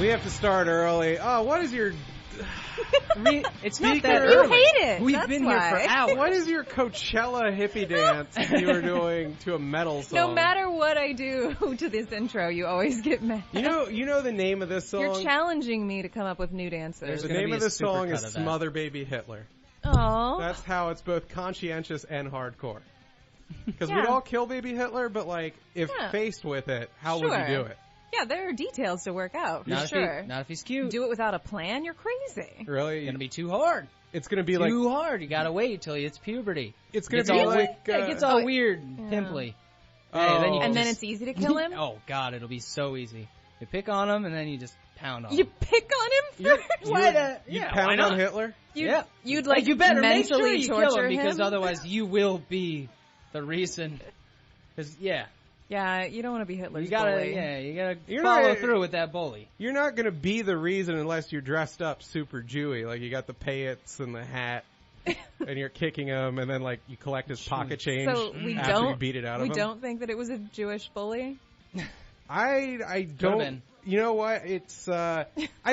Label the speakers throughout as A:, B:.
A: We have to start early. Oh, what is your...
B: It's not that early.
C: You hate it.
B: We've
C: That's
B: been
C: why.
B: here for hours.
A: What is your Coachella hippie dance you were doing to a metal song?
C: No matter what I do to this intro, you always get mad.
A: You know the name of this song?
C: You're challenging me to come up with new dances.
A: The name of this song is Smother Baby Hitler.
C: Oh.
A: That's how it's both conscientious and hardcore. Because we'd all kill Baby Hitler, but if faced with it, how would you do it?
C: Yeah, there are details to work out, for
B: not
C: sure.
B: Not if he's cute.
C: Do it without a plan? You're crazy.
A: Really?
B: It's going to be too hard.
A: It's going to be
B: too hard. You got to wait till it's puberty.
A: It's going to be
B: it gets all weird and pimply.
C: Then it's easy to kill him?
B: Oh, God, it'll be so easy. You pick on him, and then you just pound on him.
C: You pick on him first?
A: You pound on Hitler?
C: You'd
B: you better make sure
C: mentally
B: you kill
C: torture
B: him, because otherwise you will be the reason.
C: Yeah, you don't want to be Hitler's
B: you gotta,
C: bully.
B: Yeah, you gotta follow through with that bully.
A: You're not gonna be the reason unless you're dressed up super Jewy. Like, you got the payets and the hat, and you're kicking him, and then, you collect his pocket change
C: so
A: after you beat it out of him.
C: We don't think that it was a Jewish bully?
A: I don't. You know what? It's, I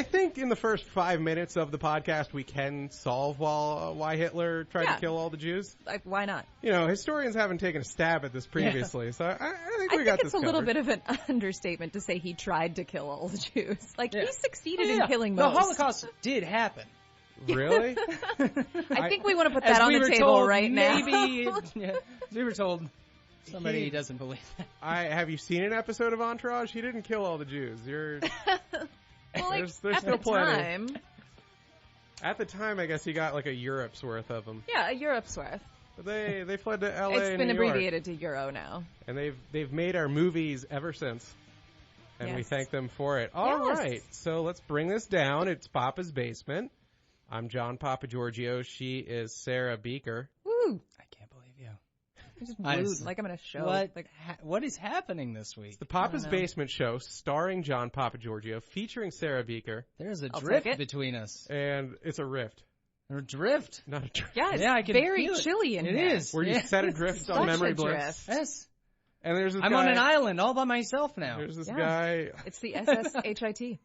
A: think in the first 5 minutes of the podcast we can solve why Hitler tried to kill all the Jews.
C: Why not?
A: Historians haven't taken a stab at this previously, so I think we got this covered.
C: It's a little bit of an understatement to say he tried to kill all the Jews. He succeeded in killing most.
B: The Holocaust did happen.
A: Really?
C: I think we want to put that on the table right now.
B: Maybe, we were told. Somebody doesn't believe that.
A: Have you seen an episode of Entourage? He didn't kill all the Jews. There's still plenty. At the time, I guess he got a Europe's worth of them.
C: Yeah, a Europe's worth.
A: But they fled to L.A.
C: It's been
A: New York.
C: abbreviated to Euro now.
A: And they've made our movies ever since. And we thank them for it. All right, so let's bring this down. It's Papa's Basement. I'm John Papa Giorgio. She is Sarah Beaker.
C: Woo!
B: I can't believe you.
C: You're just rude, like I'm in a show.
B: What is happening this week?
A: It's the Papa's Basement Show, starring John Papa Giorgio, featuring Sarah Beaker.
B: There's a drift between us.
A: And it's a rift.
B: A drift?
A: Not a drift.
C: Yeah,
B: I can
C: very
B: feel it.
C: chilly in here.
B: It is.
A: Where you set adrift on Memory Bliss.
B: Yes.
A: And there's this
B: I'm
A: guy,
B: on an island all by myself now.
A: There's this guy.
C: It's the SSHIT.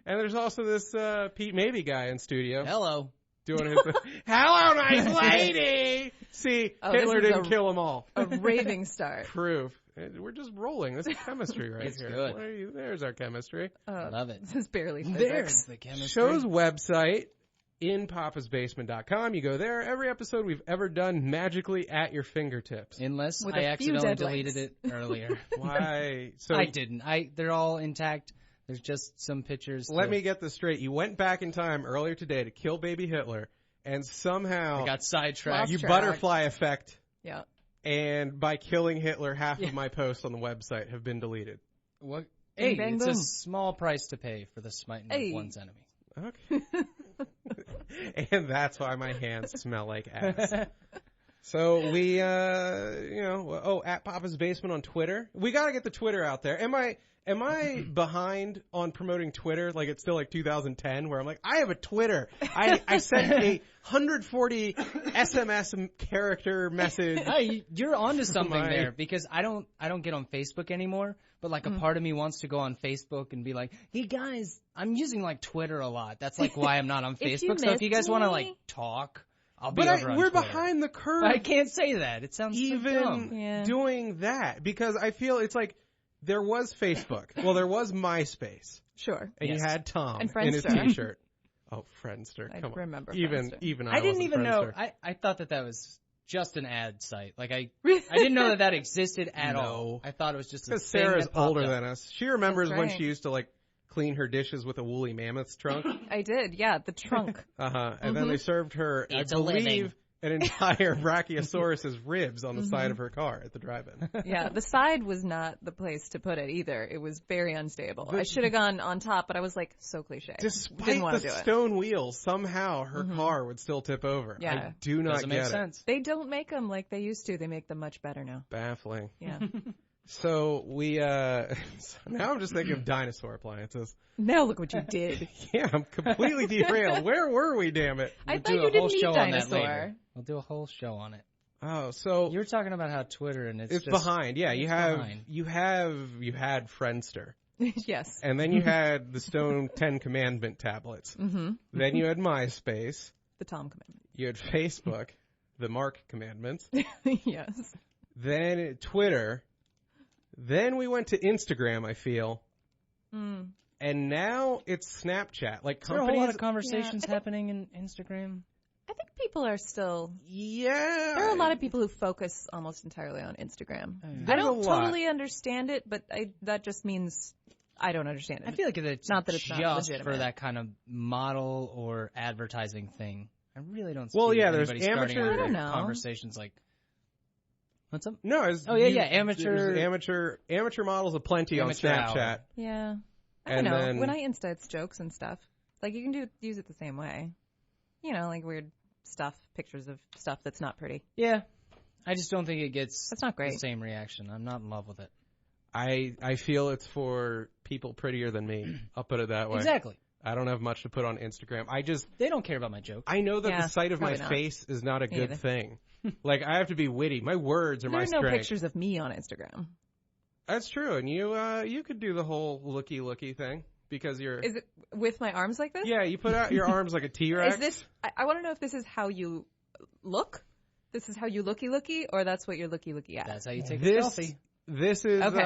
A: And there's also this Pete Mabey guy in studio.
B: Hello.
A: Doing his hello, nice lady. See, Hitler didn't kill them all.
C: A raving start.
A: Proof. We're just rolling. This is chemistry right
B: it's
A: here.
B: Good.
A: There's our chemistry.
B: Love it.
C: This is barely physics.
B: There's the chemistry.
A: Show's website, inpapasbasement.com. You go there. Every episode we've ever done magically at your fingertips.
B: Unless
C: With
B: I
C: a few
B: accidentally
C: dead
B: deleted
C: links.
B: it earlier.
A: Why? So
B: I didn't. They're all intact. There's just some pictures.
A: Let me get this straight. You went back in time earlier today to kill baby Hitler, and somehow
B: I got sidetracked.
A: You butterfly effect.
C: Yeah.
A: And by killing Hitler, half of my posts on the website have been deleted.
B: What?
C: Bang,
B: Hey,
C: bang,
B: it's
C: boom.
B: a small price to pay for the smiting of one's enemy.
A: Okay. And that's why my hands smell like ass. So we, at Papa's Basement on Twitter. We got to get the Twitter out there. Am I behind on promoting Twitter? It's still 2010 where I'm I have a Twitter. I sent a 140 SMS character message.
B: Hey, you're onto something there, because I don't get on Facebook anymore, but a part of me wants to go on Facebook and be like, hey guys, I'm using Twitter a lot. That's why I'm not on Facebook. So if you guys want to talk, I'll be over on
A: we're
B: Twitter.
A: behind the curve.
B: I can't say that. It sounds so dumb.
A: Even doing that, because I feel it's there was Facebook. Well, there was MySpace.
C: Sure.
A: And you had Tom
C: and
A: in his T-shirt. Oh, Friendster.
C: I
A: Come on.
C: remember
A: even
C: Friendster.
A: I
B: didn't even know.
A: Friendster.
B: I thought that was just an ad site. I didn't know that existed at all. I thought it was just a thing
A: Sarah's
B: that popped
A: older
B: up.
A: than us. She remembers
C: That's
A: when
C: right.
A: she used to clean her dishes with a woolly mammoth's trunk.
C: I did, yeah, the trunk.
A: And then they served her,
B: It's
A: I
B: a
A: believe,
B: living.
A: an entire Brachiosaurus's ribs on the side of her car at the drive-in.
C: Yeah, the side was not the place to put it either. It was very unstable. I should have gone on top, but I was so cliche.
A: Despite
C: Didn't want
A: the
C: to do it.
A: stone wheels, somehow her car would still tip over.
C: Yeah.
A: I do not
B: Doesn't
A: get
B: make
A: it.
B: sense.
C: They don't make them like they used to. They make them much better now.
A: Baffling.
C: Yeah.
A: So we, now I'm just thinking of dinosaur appliances.
C: Now look what you did.
A: Yeah, I'm completely derailed. Where were we, damn it?
C: I
B: We'll
C: thought
B: do
C: you
B: a whole
C: didn't
B: show
C: need
B: on that
C: dinosaur.
B: later. We'll do a whole show on it.
A: Oh, so
B: You were talking about how Twitter and it's just
A: behind. Yeah, you
B: behind.
A: had Friendster.
C: Yes.
A: And then you had the stone 10 commandment tablets.
C: Mm-hmm.
A: Then you had MySpace.
C: The Tom commandment.
A: You had Facebook, the Mark commandments.
C: Yes.
A: Then Twitter. Then we went to Instagram, I feel.
C: Mm.
A: And now it's Snapchat. Like
B: Is there a whole lot of conversations happening in Instagram?
C: I think people are still...
A: Yeah.
C: There are a lot of people who focus almost entirely on Instagram.
A: There's
C: I don't
A: a lot.
C: totally understand it, but that just means I don't understand it.
B: I feel like it's
C: not that it's
B: just
C: not legitimate.
B: for that kind of model or advertising thing. I really don't see
A: there's
B: anybody starting
A: amateur-
C: I don't know.
B: conversations like, what's up?
A: No, amateur models aplenty on
B: Amateur
A: Snapchat.
B: hour.
C: Yeah. I
A: And
C: don't know.
A: then-
C: When I Insta, it's jokes and stuff. Like, you can use it the same way. You know, like weird stuff, pictures of stuff that's not pretty.
B: Yeah. I just don't think it gets
C: That's not great.
B: the same reaction. I'm not in love with it.
A: I feel it's for people prettier than me. I'll put it that way.
B: Exactly.
A: I don't have much to put on Instagram.
B: They don't care about my jokes.
A: I know that
C: Yeah,
A: the sight of my
C: probably not.
A: face is not a
C: Me
A: good
C: either.
A: thing. Like, I have to be witty. My words are
C: There
A: my
C: are no
A: strength.
C: pictures of me on Instagram.
A: That's true. And you could do the whole looky thing because you're...
C: Is it with my arms like this?
A: Yeah, you put out your arms like a T-Rex.
C: Is this? I want to know if this is how you look. This is how you looky, or that's what you're looky at.
B: That's how you take
A: This-
B: a selfie.
A: This is...
C: Okay,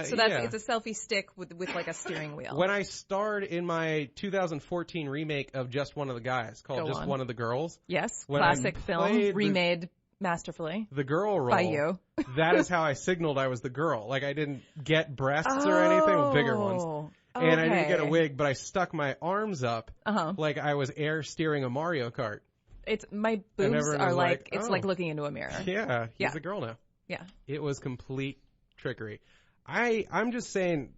C: so that's
A: yeah.
C: it's a selfie stick with like a steering wheel.
A: When I starred in my 2014 remake of Just One of the Guys called
C: Go
A: Just
C: on.
A: One of the Girls,
C: Yes,
A: when I
C: classic film
A: played the-
C: remade masterfully
A: the girl role,
C: by you.
A: that is how I signaled I was the girl. Like, I didn't get breasts or anything, bigger ones. And I didn't get a wig, but I stuck my arms up like I was air steering a Mario Kart.
C: It's my boobs
A: everyone
C: are
A: was
C: like
A: like,
C: it's
A: oh.
C: like looking into a mirror.
A: Yeah, he's
C: Yeah.
A: a girl now.
C: Yeah.
A: It was complete trickery. I'm just saying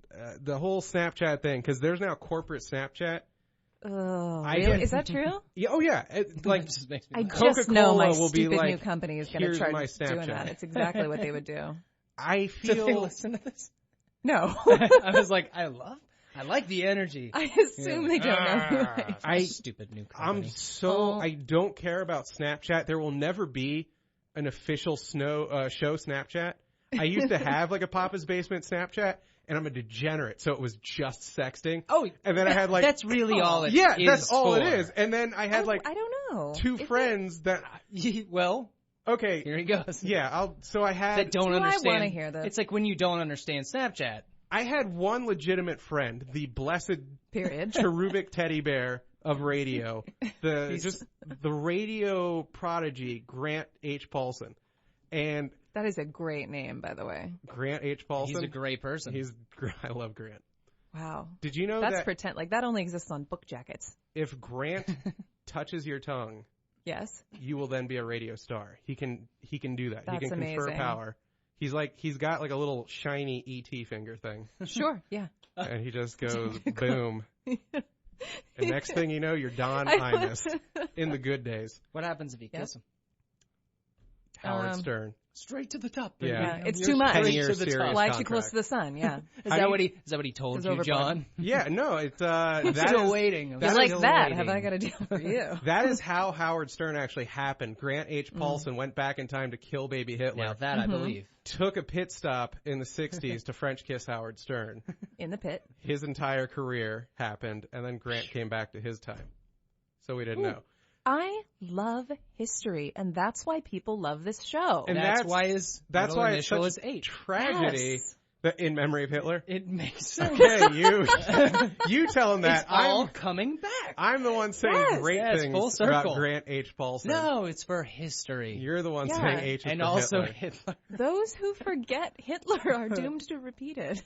A: the whole Snapchat thing, because there's now corporate Snapchat.
C: Oh,
A: I
C: really?
A: get-
C: Is that true?
A: Yeah, oh yeah, like
B: It just makes me
C: I
B: laugh.
C: just know my
A: Coca-Cola will be
C: stupid
A: like,
C: new company is going to
A: "Here's
C: try
A: my
C: doing
A: Snapchat."
C: that. It's exactly what they would do.
A: I
B: Do they
A: feel
B: listen to this?
C: No,
B: I was like, I like the energy.
C: I assume they don't know who I am.
B: Stupid new
A: I'm
B: company.
C: Oh.
A: I don't care about Snapchat. There will never be an official show Snapchat. I used to have like a Papa's Basement Snapchat, and I'm a degenerate, so it was just sexting.
B: Oh,
A: And then I had like
B: that's really all it is.
A: yeah, that's all
B: for.
A: it is. And then I had like
C: I don't know.
A: two
C: Is it-
A: friends that
B: Well,
A: okay,
B: here he goes.
A: yeah. So I had
B: That don't
C: Do I
B: understand.
C: wanna hear this?
B: It's like when you don't understand Snapchat.
A: I had one legitimate friend, the blessed
C: Period.
A: cherubic teddy bear of radio, the radio prodigy Grant H. Paulson, and
C: That is a great name, by the way.
A: Grant H. Paulson.
B: He's a great person.
A: I love Grant.
C: Wow.
A: Did you know
C: That's
A: that
C: pretend. Like, that only exists on book jackets.
A: if Grant touches your tongue,
C: Yes.
A: you will then be a radio star? He can do that.
C: That's
A: he can confer
C: amazing.
A: power. He's got like a little shiny ET finger thing,
C: Sure. Yeah.
A: and he just goes boom. And next thing you know, you're Don
C: I-
A: Imus in the good days.
B: What happens if you kiss him?
A: Howard Stern.
B: Straight to the top.
A: Yeah.
C: Yeah, it's
B: You're
C: too much.
B: straight
A: 10 years
B: to the top.
A: serious
C: Fly too
A: contract.
C: close to the sun. Yeah.
B: Is that what he told
C: It's
B: you,
C: overboard.
B: John?
A: Yeah, no, it's that
B: Still
A: is-
B: waiting.
C: He's
A: That
C: like
A: is
C: that.
B: waiting.
C: Have I got a deal for you?
A: That is how Howard Stern actually happened. Grant H. Paulson went back in time to kill baby Hitler.
B: Now that I believe.
A: Took a pit stop in the 60s to French kiss Howard Stern.
C: In the pit.
A: His entire career happened, and then Grant came back to his time. So we didn't know.
C: I love history, and that's why people love this show.
A: And
B: That's
A: that's
B: why his
A: That's
B: middle
A: why it's
B: initial
A: such
B: is H.
A: tragedy
C: Yes.
A: that in memory of Hitler.
B: It makes sense.
A: Okay, you tell him that.
B: It's all coming back.
A: I'm the one saying
C: Yes.
A: great
B: Yes,
A: things
B: full circle.
A: about Grant H. Paulson.
B: No, it's for history.
A: You're the one
C: Yeah.
A: saying H is
B: And
A: for
B: also
A: Hitler.
B: Hitler.
C: Those who forget Hitler are doomed to repeat it.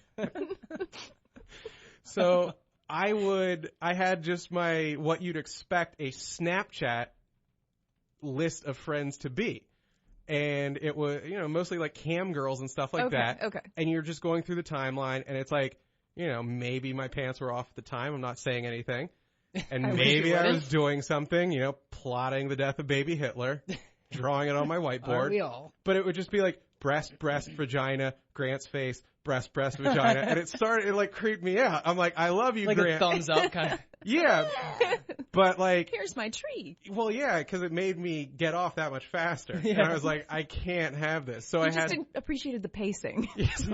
A: So I had just my, what you'd expect a Snapchat list of friends to be. And it was, mostly like cam girls and stuff like that.
C: Okay.
A: And you're just going through the timeline and it's like, maybe my pants were off at the time. I'm not saying anything. And maybe I was doing something, plotting the death of baby Hitler, drawing it on my
B: Aren't
A: whiteboard.
B: we all?
A: But it would just be like, breast, vagina, Grant's face, breast, vagina. And it like creeped me out. I'm like, I love you,
B: like
A: Grant.
B: A thumbs up kind of.
A: Yeah. But like.
C: Here's my tree.
A: Well, yeah, because it made me get off that much faster.
B: Yeah.
A: And I was like, I can't have this. So
C: You just appreciated the pacing.
A: Yes,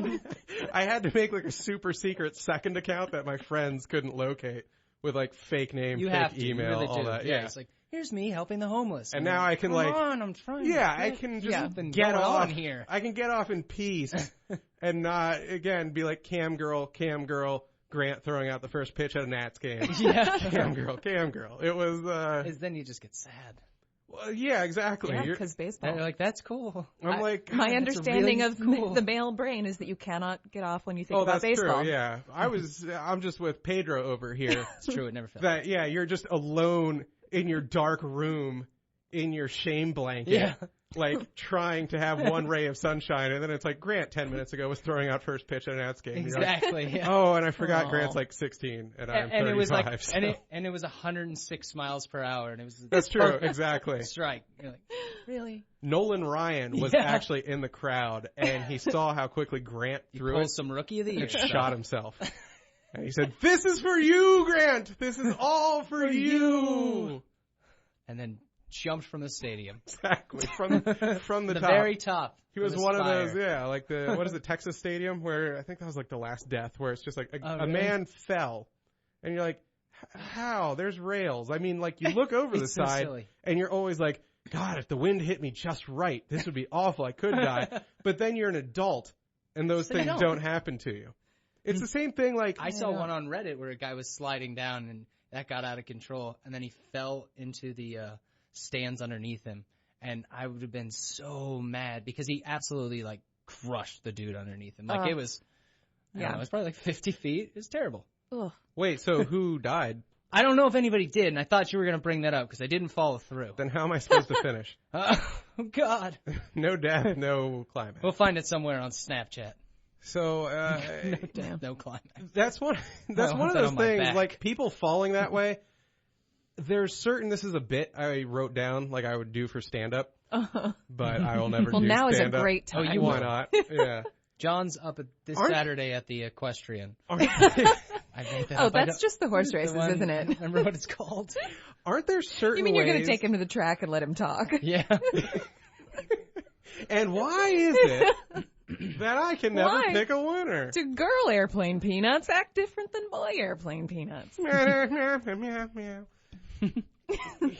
A: I had to make like a super secret second account that my friends couldn't locate with like fake name, fake email,
B: really
A: all that. Yeah.
B: It's like, here's me helping the homeless.
A: And now I can
B: Come on, I'm trying.
A: Yeah, I can just get off here. I can get off in peace and not again be like cam girl, Grant throwing out the first pitch at a Nats game.
B: Yeah.
A: Cam girl. It was
B: then you just get sad.
A: Well, yeah, exactly.
C: Yeah, because baseball.
B: You're like, that's cool.
A: I'm like,
C: my understanding
B: really
C: of
B: cool.
C: the male brain is that you cannot get off when you think about baseball.
A: True, yeah. I'm just with Pedro over here.
B: It's true, it never felt.
A: That, yeah, you're just alone in your dark room in your shame blanket.
B: Yeah.
A: Like trying to have one ray of sunshine, and then it's like Grant 10 minutes ago was throwing out first pitch at an Nats game.
B: Exactly.
A: Like,
B: yeah.
A: Oh, and I forgot
C: Aww.
A: Grant's like 16, and I'm 35.
B: It was like,
A: so.
B: and it was 106 miles per hour, and it was
A: That's true, exactly.
B: Strike. You're like, really?
A: Nolan Ryan was actually in the crowd, and he saw how quickly Grant threw it.
B: Some rookie of the year.
A: And shot himself. And he said, "This is for you, Grant. This is all for you."
B: And then jumped from the stadium.
A: Exactly. From the top.
B: Very top.
A: He was one of those, like what is it, Texas Stadium, where I think that was like the last death, where it's just like a man fell, and you're like, how? There's rails. I mean, like you look over the side,
B: silly.
A: And you're always like, God, if the wind hit me just right, this would be awful. I could die. But then you're an adult, and those things don't happen to you. It's the same thing. Like
B: I saw one on Reddit where a guy was sliding down, and that got out of control, and then he fell into the stands underneath him, and I would have been so mad because he absolutely like crushed the dude underneath him. Like it was, I don't know, it was probably like 50 feet. It was terrible.
C: Ugh.
A: Wait, so who died?
B: I don't know if anybody did, and I thought you were going to bring that up because I didn't follow through.
A: Then how am I supposed to finish?
B: Oh God.
A: No death, no climax.
B: We'll find it somewhere on Snapchat.
A: So
B: No death, no climax.
A: That's one of those things. Like people falling that way. There's certain. This is a bit I wrote down, like I would do for stand up, but I will never.
C: Well,
A: do
C: now
A: stand-up.
C: is a great time.
B: Oh, you
A: Why
B: will.
A: not? Yeah.
B: John's up this Saturday at the equestrian. I think that
C: that's just the horse races, isn't it?
B: Remember what it's called?
A: Aren't there certain?
C: You mean
A: ways...
C: you're going to take him to the track and let him talk?
B: Yeah.
A: And why is it that I can never pick a winner?
C: Do girl airplane peanuts act different than boy airplane peanuts?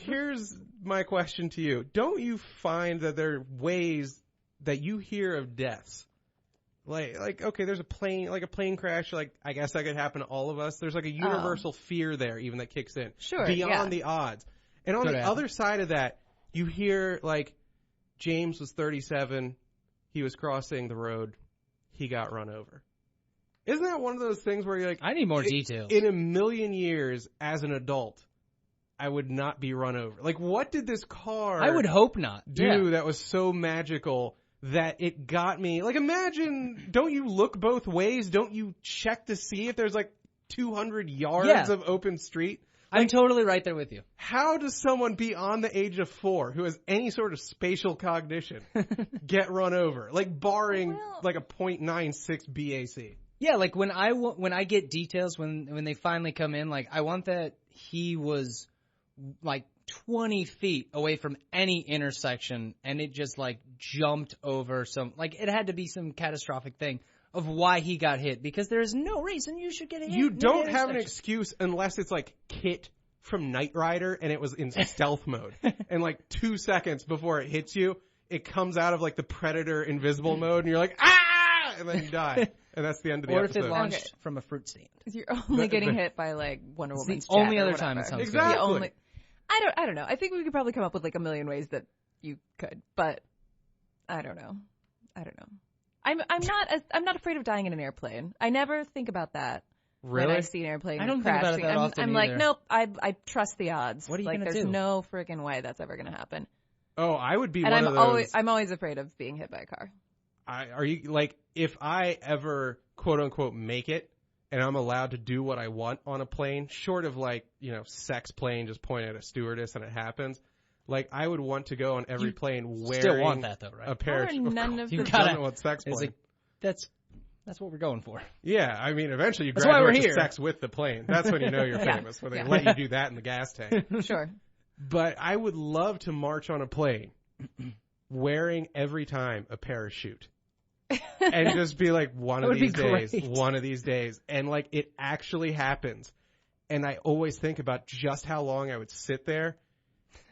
A: Here's my question to you. Don't you find that there are ways that you hear of deaths? Like okay, there's a plane crash, like I guess that could happen to all of us. There's like a universal fear there even that kicks in.
C: Sure.
A: Beyond the odds. And on the other side of that, you hear like James was 37, he was crossing the road, he got run over. Isn't that one of those things where you're like,
B: I need more details.
A: In a million years as an adult, I would not be run over. Like, what did this car
B: I would hope not.
A: do that was so magical that it got me? Like, imagine, don't you look both ways? Don't you check to see if there's like 200 yards of open street?
B: I'm totally right there with you.
A: How does someone beyond the age of 4 who has any sort of spatial cognition get run over? Like, barring like a 0.96 BAC.
B: Yeah, like when I get details when they finally come in, like I want that he was like 20 feet away from any intersection and it just like jumped over some, like it had to be some catastrophic thing of why he got hit, because there is no reason you should get hit.
A: You don't have an excuse unless it's like Kit from Knight Rider and it was in stealth mode. And like 2 seconds before it hits you, it comes out of like the Predator invisible mode and you're like, ah! And then you die. And that's the end of the episode.
B: Or if it launched from a fruit stand.
C: You're only getting hit by like Wonder Woman's jet.
B: Only other
C: or
B: time it sounds
A: exactly.
B: good.
C: I don't know. I think we could probably come up with like a million ways that you could, but I don't know. I'm not afraid of dying in an airplane. I never think about that.
A: Really?
C: When I see an airplane
B: I don't
C: crashing.
B: think about it that often
C: I'm like,
B: either.
C: nope, I trust the odds.
B: What are you
C: like,
B: gonna
C: there's
B: do?
C: no freaking way that's ever going to happen.
A: Oh, I would be
C: and
A: one of those.
C: I'm always afraid of being hit by a car.
A: Are you like, if I ever quote unquote make it and I'm allowed to do what I want on a plane, short of like, sex plane, just point at a stewardess and it happens. Like, I would want to go on every plane wearing
B: still want that though, right?
A: a parachute.
C: None of
B: You
C: the
B: gotta-
A: Doesn't want sex plane.
B: Like, that's what we're going for.
A: Yeah, I mean, eventually you
B: That's why
A: graduate
B: we're
A: to
B: here.
A: sex with the plane. That's when you know you're famous, when they
C: Yeah.
A: let you do that in the gas tank.
C: Sure.
A: But I would love to march on a plane wearing every time a parachute. And just be like, one of these days, one of these days. And like, it actually happens. And I always think about just how long I would sit there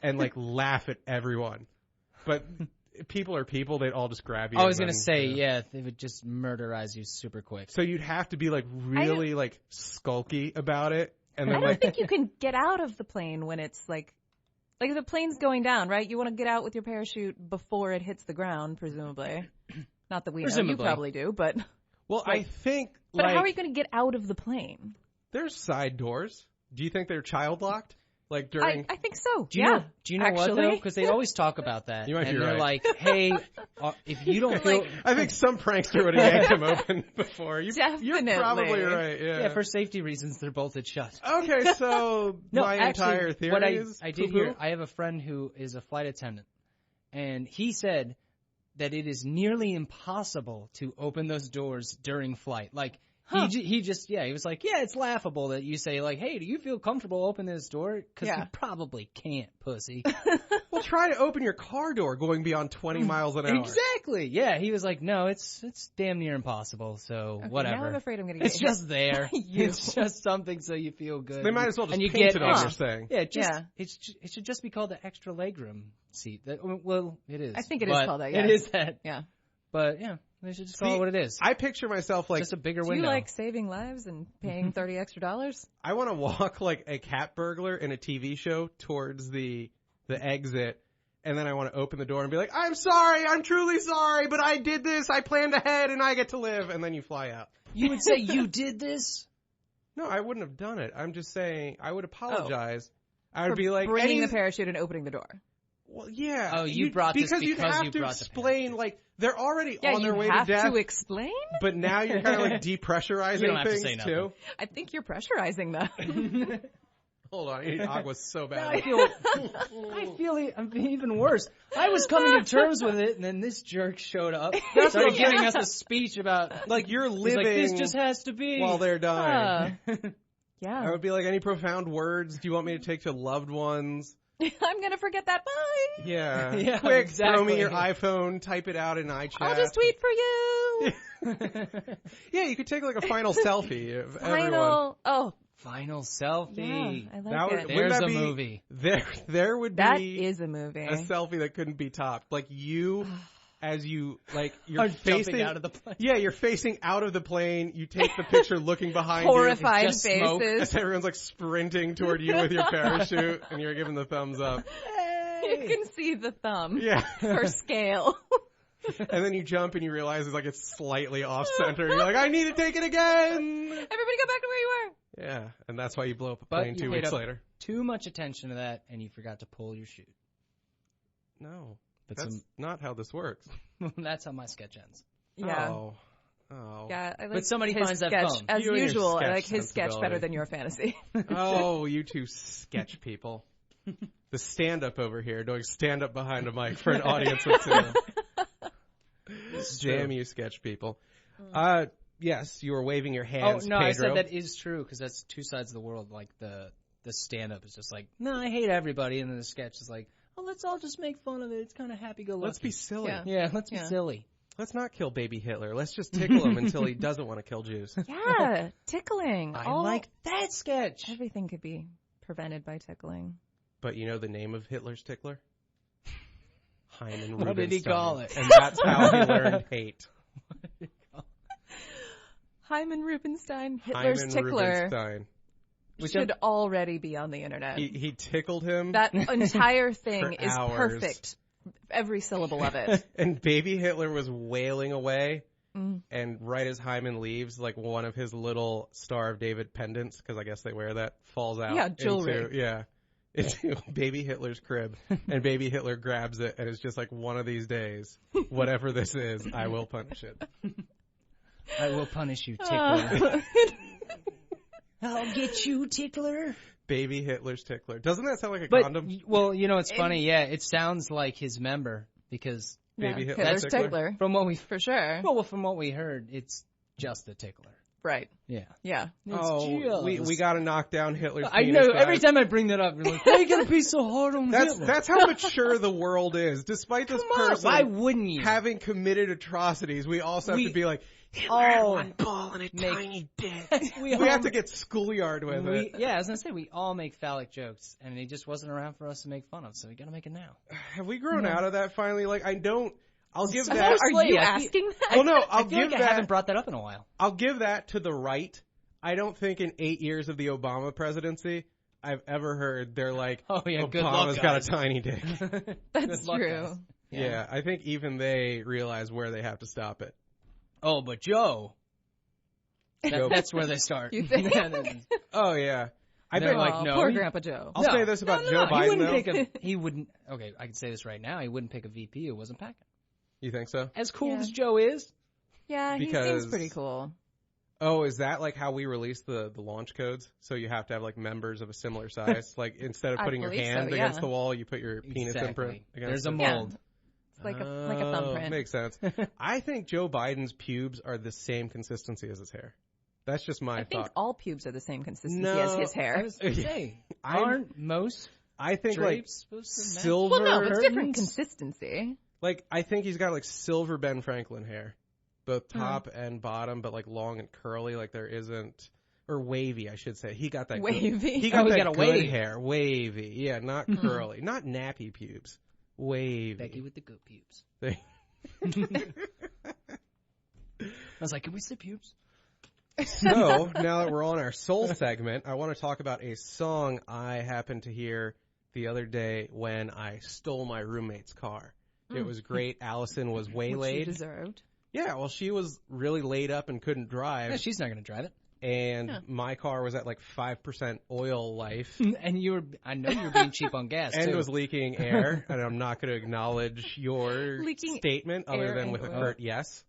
A: and like laugh at everyone. But people are people, they'd all just grab you.
B: I was going to say, yeah, they would just murderize you super quick.
A: So you'd have to be like really like skulky about it. And then
C: I don't
A: like,
C: think you can get out of the plane when it's like if the plane's going down, right? You want to get out with your parachute before it hits the ground, presumably. Not that we know, you probably do, but.
A: Well, I think.
C: But
A: like,
C: how are you going to get out of the plane?
A: There's side doors. Do you think they're child locked? Like during.
C: I think so.
B: Do you know what though? Because they always talk about that.
A: You might
B: and
A: be
B: they're
A: right.
B: like, hey, if you don't feel.
A: I think some prankster would have yanked them open before. You're
C: Definitely.
A: probably right. Yeah.
B: Yeah, for safety reasons, they're bolted shut.
A: Okay, so my entire theory
B: what
A: is
B: I did hear. I have a friend who is a flight attendant, and he said that it is nearly impossible to open those doors during flight. Like. He was like, yeah, it's laughable that you say, like, hey, do you feel comfortable opening this door? Because you probably can't, pussy.
A: Well, try to open your car door going beyond 20 miles an hour.
B: Exactly. Yeah, he was like, no, it's damn near impossible, so whatever.
C: Now I'm afraid I'm going to get
B: It's just there.
C: You.
B: It's just something so you feel good.
A: So they might as well just
B: and you
A: paint
B: get
A: it on your thing.
B: Yeah, it should just be called the extra legroom seat. Well, it is.
C: I think it is called that, yeah.
B: It is that.
C: Yeah.
B: But, yeah. They should just call it what it is.
A: I picture myself like
B: just a bigger
C: Do
B: window.
C: you like saving lives and paying $30 extra?
A: I want to walk like a cat burglar in a TV show towards the exit, and then I want to open the door and be like, I'm sorry, I'm truly sorry, but I did this, I planned ahead, and I get to live, and then you fly out.
B: You would say you did this?
A: No, I wouldn't have done it. I'm just saying I would apologize. I would be like
C: bringing the parachute and opening the door.
A: Well, yeah.
B: Oh, you brought this
A: because you'd have
B: you
A: to
B: brought
A: explain,
B: the
A: like, they're already on their way to death.
C: You have to explain?
A: But now you're kind of like depressurizing
B: you don't have
A: things
B: to say nothing.
A: too.
C: I think you're pressurizing them.
A: Hold on, I need Agua's so bad.
B: I feel I'm even worse. I was coming to terms with it, and then this jerk showed up. Started giving us a speech about
A: like you're living.
B: Like, this just has to be
A: while they're dying.
C: Yeah.
A: I would be like, any profound words do you want me to take to loved ones?
C: I'm gonna forget that. Bye.
A: Yeah. Quick, throw me your iPhone, type it out in iChat.
C: I'll just tweet for you.
A: Yeah, you could take like a final selfie of everyone.
B: Final selfie.
C: Yeah, I like it.
B: There's a movie.
A: There would be.
C: That is a movie.
A: A selfie that couldn't be topped. Like you, as you, like, you're facing
B: out of the plane.
A: Yeah, you're facing out of the plane. You take the picture looking behind
C: Horrified
A: you.
C: faces.
A: As everyone's like sprinting toward you with your parachute, and you're giving the thumbs up.
C: You can see the thumb.
A: Yeah.
C: For scale.
A: And then you jump and you realize it's slightly off center. You're like, I need to take it again.
C: Everybody go back to where you were.
A: Yeah, and that's why you blow up a plane 2 weeks later.
B: Too much attention to that, and you forgot to pull your chute.
A: No, that's not how this works.
B: That's how my sketch ends.
C: Yeah.
A: Oh.
C: Yeah, I like
B: but somebody
C: his
B: finds
C: sketch.
B: that phone.
C: As usual, I like his
A: sensibility.
C: sketch better than your fantasy.
A: Oh, you two sketch people. The stand-up over here doing stand-up behind a mic for an audience of two. Damn you sketch people. Yes, you were waving your hands,
B: Oh, no,
A: Pedro.
B: I said that is true, because that's two sides of the world. Like, the stand-up is just like, no, I hate everybody, and then the sketch is like, oh, let's all just make fun of it. It's kind of happy-go-lucky.
A: Let's be silly.
B: Yeah, let's be silly.
A: Let's not kill baby Hitler. Let's just tickle him until he doesn't want to kill Jews.
C: Yeah, tickling.
B: I like that sketch.
C: Everything could be prevented by tickling.
A: But you know the name of Hitler's tickler? Hyman Rubinstein.
B: What did he call it?
A: And that's how he learned hate.
C: Hyman Rubinstein, Hitler's tickler.
A: Rubinstein.
C: Should already be on the internet.
A: He tickled him.
C: That entire thing is
A: hours.
C: perfect. Every syllable of it.
A: And baby Hitler was wailing away. And right as Hyman leaves, like one of his little Star of David pendants, because I guess they wear that, falls out.
C: Yeah, jewelry.
A: Into baby Hitler's crib. And baby Hitler grabs it and it's just like, one of these days, whatever this is, I will punish it.
B: I will punish you, tickler. I'll get you, tickler.
A: Baby Hitler's tickler. Doesn't that sound like a
B: But,
A: condom?
B: well, you know, it's funny. Yeah, it sounds like his member because
A: Baby
C: Hitler's tickler.
B: from what we
C: For sure.
B: well, from what we heard, it's just a tickler.
C: Right.
B: Yeah.
C: Yeah.
A: We got to knock down Hitler's
B: I
A: penis,
B: know.
A: guys.
B: Every time I bring that up, you're like, why you gotta be so hard on Hitler?
A: That's how mature the world is. Despite this person
B: Why wouldn't you?
A: having committed atrocities, we also have to be like, Hitler had one ball and a tiny dick. we have to get schoolyard with it.
B: Yeah, I was gonna say, we all make phallic jokes, and he just wasn't around for us to make fun of, so we gotta make it now.
A: Have we grown out of that finally? Like, I'll give that.
C: Are you asking that?
A: Well, no,
B: I haven't brought that up in a while.
A: I'll give that to the right. I don't think in 8 years of the Obama presidency, I've ever heard they're like,
B: oh, yeah,
A: Obama's got a tiny dick.
C: That's true.
A: Yeah, I think even they realize where they have to stop it.
B: Oh, but Joe. That's where they start.
C: You think?
A: Oh, yeah. I
B: They're
A: bet,
B: like, no.
C: Poor Grandpa Joe.
A: I'll say this about Joe Biden,
B: he wouldn't, okay, I can say this right now, he wouldn't pick a VP who wasn't packing.
A: You think so?
B: As cool as Joe is.
C: Yeah, he
A: Because-
C: seems pretty cool.
A: Oh, is that like how we release the launch codes? So you have to have like members of a similar size? Like instead of putting your
C: believe
A: hand
C: so,
A: against
C: yeah.
A: the wall, you put your penis imprint against
B: There's a
A: it?
B: mold.
C: It's like a thumbprint.
A: Makes sense. I think Joe Biden's pubes are the same consistency as his hair. That's just my
C: I think
A: thought.
C: all pubes are the same consistency
A: No,
C: as his hair.
B: I was gonna say, aren't most
A: I think like
B: drapes supposed to match?
A: silver.
C: Well, no, it's different
B: curtains?
C: consistency.
A: Like I think he's got like silver Ben Franklin hair, both top and bottom, but like long and curly. Like there isn't, or wavy, I should say. He got that
C: Wavy.
A: Good, he
B: Oh,
A: got
B: he
A: that
B: got a
A: good
B: wave.
A: hair, wavy. Yeah, not curly, not nappy pubes, wavy.
B: Becky with the good pubes.
A: They-
B: I was like, can we see pubes?
A: So, now that we're on our soul segment, I want to talk about a song I happened to hear the other day when I stole my roommate's car. It was great. Allison was
C: Which you
A: waylaid.
C: deserved.
A: Yeah, well, she was really laid up and couldn't drive.
B: Yeah, she's not gonna drive it.
A: And my car was at like 5% oil life.
B: And I know you were being cheap on gas,
A: And
B: too.
A: was leaking air. And I'm not going to acknowledge your
C: Leaking
A: statement other
C: air
A: than
C: and
A: with a
C: oil.
A: curt yes.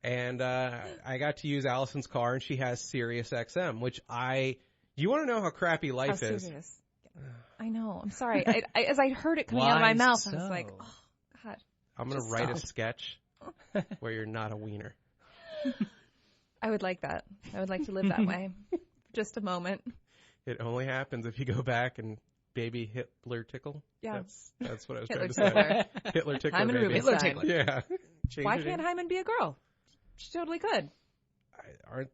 A: And I got to use Allison's car, and she has Sirius XM, which you want to know how crappy life
C: How
A: is?
C: serious. I know. I'm sorry. As I heard it coming out of my
B: Why
C: mouth,
B: so?
C: I was like, oh, God.
A: I'm going to
C: Just
A: write a
C: stop.
A: sketch where you're not a wiener.
C: I would like that. I would like to live that way. Just a moment.
A: It only happens if you go back and baby Hitler tickle.
C: Yeah.
A: That's what I was
C: Hitler
A: trying to say.
C: tickler.
A: Hitler tickler,
C: Hyman
A: baby.
C: Rubinstein.
B: Hitler tickler.
A: Yeah. Change
C: Why
A: it
C: can't
A: in.
C: Hyman be a girl? She totally could.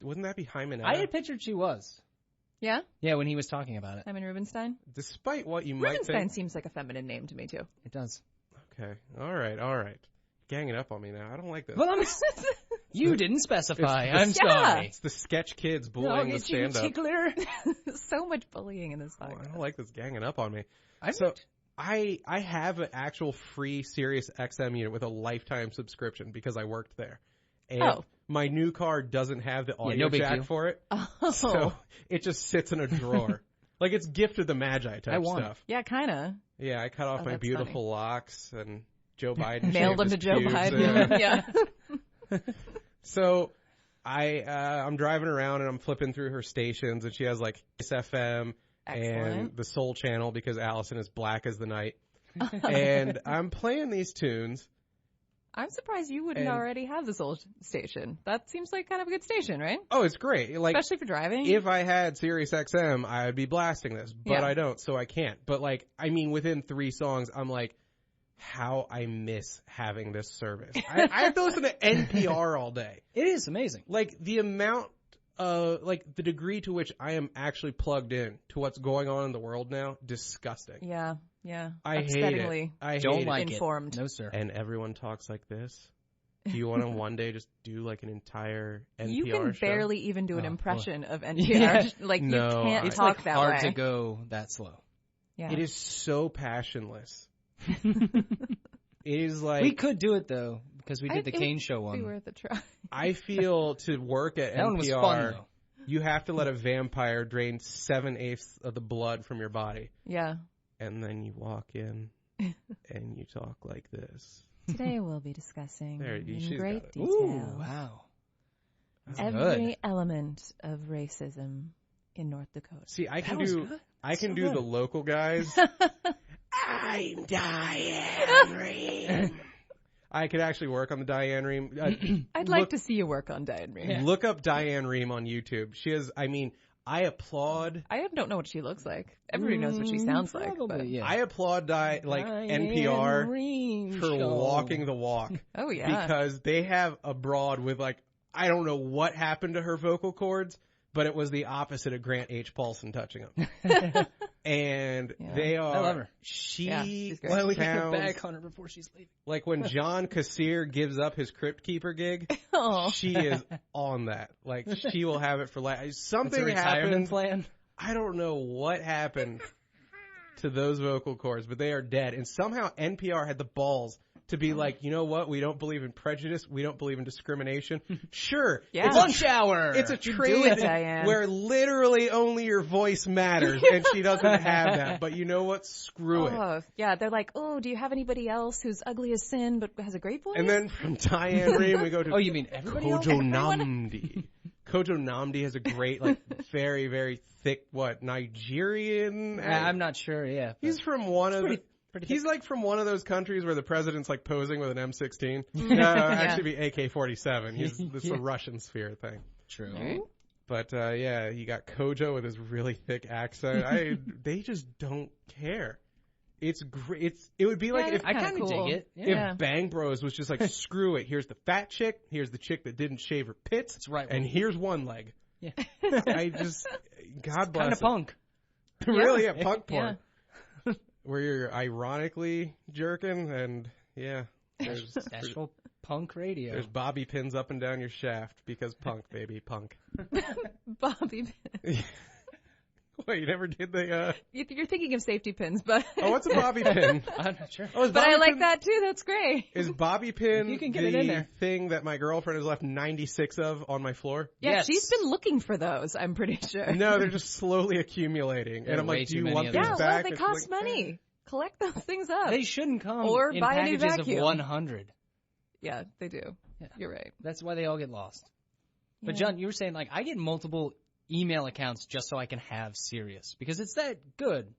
A: Wouldn't that be Hyman?
B: I had pictured she was.
C: Yeah?
B: Yeah, when he was talking about it.
C: Hyman Rubinstein?
A: Despite what you might
C: Rubinstein
A: think.
C: seems like a feminine name to me, too.
B: It does.
A: Okay. All right. Ganging up on me now. I don't like this.
B: Well, you didn't specify. I'm
C: Yeah.
B: sorry.
A: It's the sketch kids
B: No,
A: bullying the
B: it's you
A: stand-up.
B: tickler.
C: So much bullying in this
A: Oh, I
C: podcast.
A: don't like this ganging up on me.
B: So
A: I have an actual free Sirius XM unit with a lifetime subscription because I worked there. And my new car doesn't have the audio
B: no big
A: jack
B: deal.
A: for it.
C: Oh.
A: So it just sits in a drawer. Like it's gift of the Magi type
B: I want it.
A: stuff.
C: Yeah, kind of.
A: Yeah, I cut off
C: Oh,
A: my
C: that's
A: beautiful locks and Joe Biden
C: Mailed them
A: shaved
C: to
A: his
C: Joe
A: pubes.
C: Biden. Yeah.
A: So I'm driving around and I'm flipping through her stations and she has like Kiss FM and
C: Excellent.
A: the Soul Channel because Allison is black as the night. And I'm playing these tunes.
C: I'm surprised you wouldn't
A: And-
C: already have this old station. That seems like kind of a good station, right?
A: Oh, it's great. Like
C: Especially for driving.
A: if I had Sirius XM, I would be blasting this, but
C: Yeah.
A: I don't, so I can't. But like, I mean, within 3 songs, I'm like, how I miss having this service. I have to listen to NPR all day.
B: it is amazing.
A: Like the amount like the degree to which I am actually plugged in to what's going on in the world now, disgusting.
C: Yeah.
A: I hate it.
C: Upsettingly
A: I
B: Don't
A: hate
B: like
C: informed.
B: it. No, sir.
A: And everyone talks like this. Do you want to one day just do like an entire NPR
C: You can
A: show?
C: barely even do an
B: Oh,
C: impression of NPR.
B: Yeah.
C: Like
A: No,
C: you can't
B: It's
C: talk
B: like
C: that
B: hard
C: way.
B: to go that slow.
C: Yeah.
A: It is so passionless. It is like
B: We could do it though because we did
C: it
B: the
C: would
B: Kane show
C: be
B: one.
C: worth a try.
A: I feel to work at
B: That
A: NPR,
B: one was fun though.
A: you have to let a vampire drain 7/8 of the blood from your body,
C: Yeah.
A: and then you walk in and you talk like this.
C: Today we'll be discussing
A: There, she's
C: in great
A: got it.
C: detail
B: Ooh, wow. That's
C: every
B: good.
C: element of racism. in North Dakota.
A: See, I can do the local guys. I'm Diane Rehm. I could actually work on the Diane Rehm.
C: I'd like to see you work on Diane Rehm.
A: Yeah. Look up Diane Rehm on YouTube. She is, I applaud.
C: I don't know what she looks like. Everybody knows what she sounds like. But
A: yeah. I applaud NPR for walking the walk.
C: Oh, yeah.
A: Because they have a broad with I don't know what happened to her vocal cords, but it was the opposite of Grant H. Paulson touching them. And they are.
B: I love her.
A: She
B: well, we can get back on her before she's leaving.
A: Like when John Kassir gives up his Crypt Keeper gig, she is on that. Like she will have it for life. Something happened.
B: Plan.
A: I don't know what happened to those vocal cords, but they are dead. And somehow NPR had the balls to be like, you know what? We don't believe in prejudice. We don't believe in discrimination. Sure.
C: Yeah.
A: It's
B: lunch hour.
A: It's a trade where literally only your voice matters, and she doesn't have that. But you know what? Screw it.
C: Yeah, they're like, oh, do you have anybody else who's ugly as sin but has a great voice?
A: And then from Diane Rehm, we go to
B: you mean everybody
A: Kojo Nnamdi. Kojo Nnamdi has a great, very, very thick, Nigerian?
B: I'm not sure, yeah.
A: He's from one of He's from one of those countries where the president's posing with an M16. No, actually be AK-47. It's a Russian sphere thing.
B: True.
C: Right.
A: But you got Kojo with his really thick accent. They just don't care. It's great. It would be like if
B: I kind of dig it.
A: Yeah. If Bang Bros was just screw it. Here's the fat chick. Here's the chick that didn't shave her pits.
B: That's right.
A: And here's one leg.
B: Yeah.
A: God bless.
B: Kind of punk.
A: Really, punk porn. Yeah. Where you're ironically jerking, and there's
B: National Punk Radio.
A: There's bobby pins up and down your shaft because punk, baby, punk.
C: Bobby pins.
A: Wait, you never did the?
C: You're thinking of safety pins, but
A: what's a bobby pin?
B: I'm not sure.
C: But I like that too. That's great.
A: Is bobby pin
B: you can get it in there.
A: Thing that my girlfriend has left 96 of on my floor?
C: Yeah,
B: yes.
C: She's been looking for those. I'm pretty sure.
A: No, they're just slowly accumulating, and I'm like, do you want these back?
C: Yeah, well, they cost money. Collect those things up.
B: They shouldn't come
C: or
B: in
C: buy
B: packages
C: a new vacuum.
B: of 100.
C: Yeah, they do.
B: Yeah.
C: You're right.
B: That's why they all get lost.
C: Yeah.
B: But John, you were saying I get multiple email accounts just so I can have Sirius because it's that good.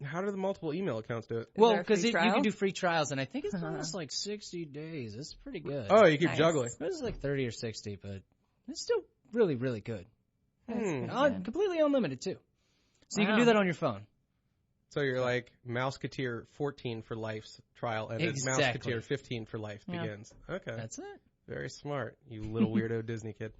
A: How do the multiple email accounts do it?
B: Well, because you can do free trials, and I think it's almost 60 days. It's pretty good.
A: Oh, you keep juggling.
B: It's 30 or 60, but it's still really, really good. Completely unlimited too. So you can do that on your phone.
A: So you're like Mouseketeer 14 for life's trial, and
B: exactly.
A: Mouseketeer 15 for life begins. Okay.
B: That's it.
A: Very smart, you little weirdo Disney kid.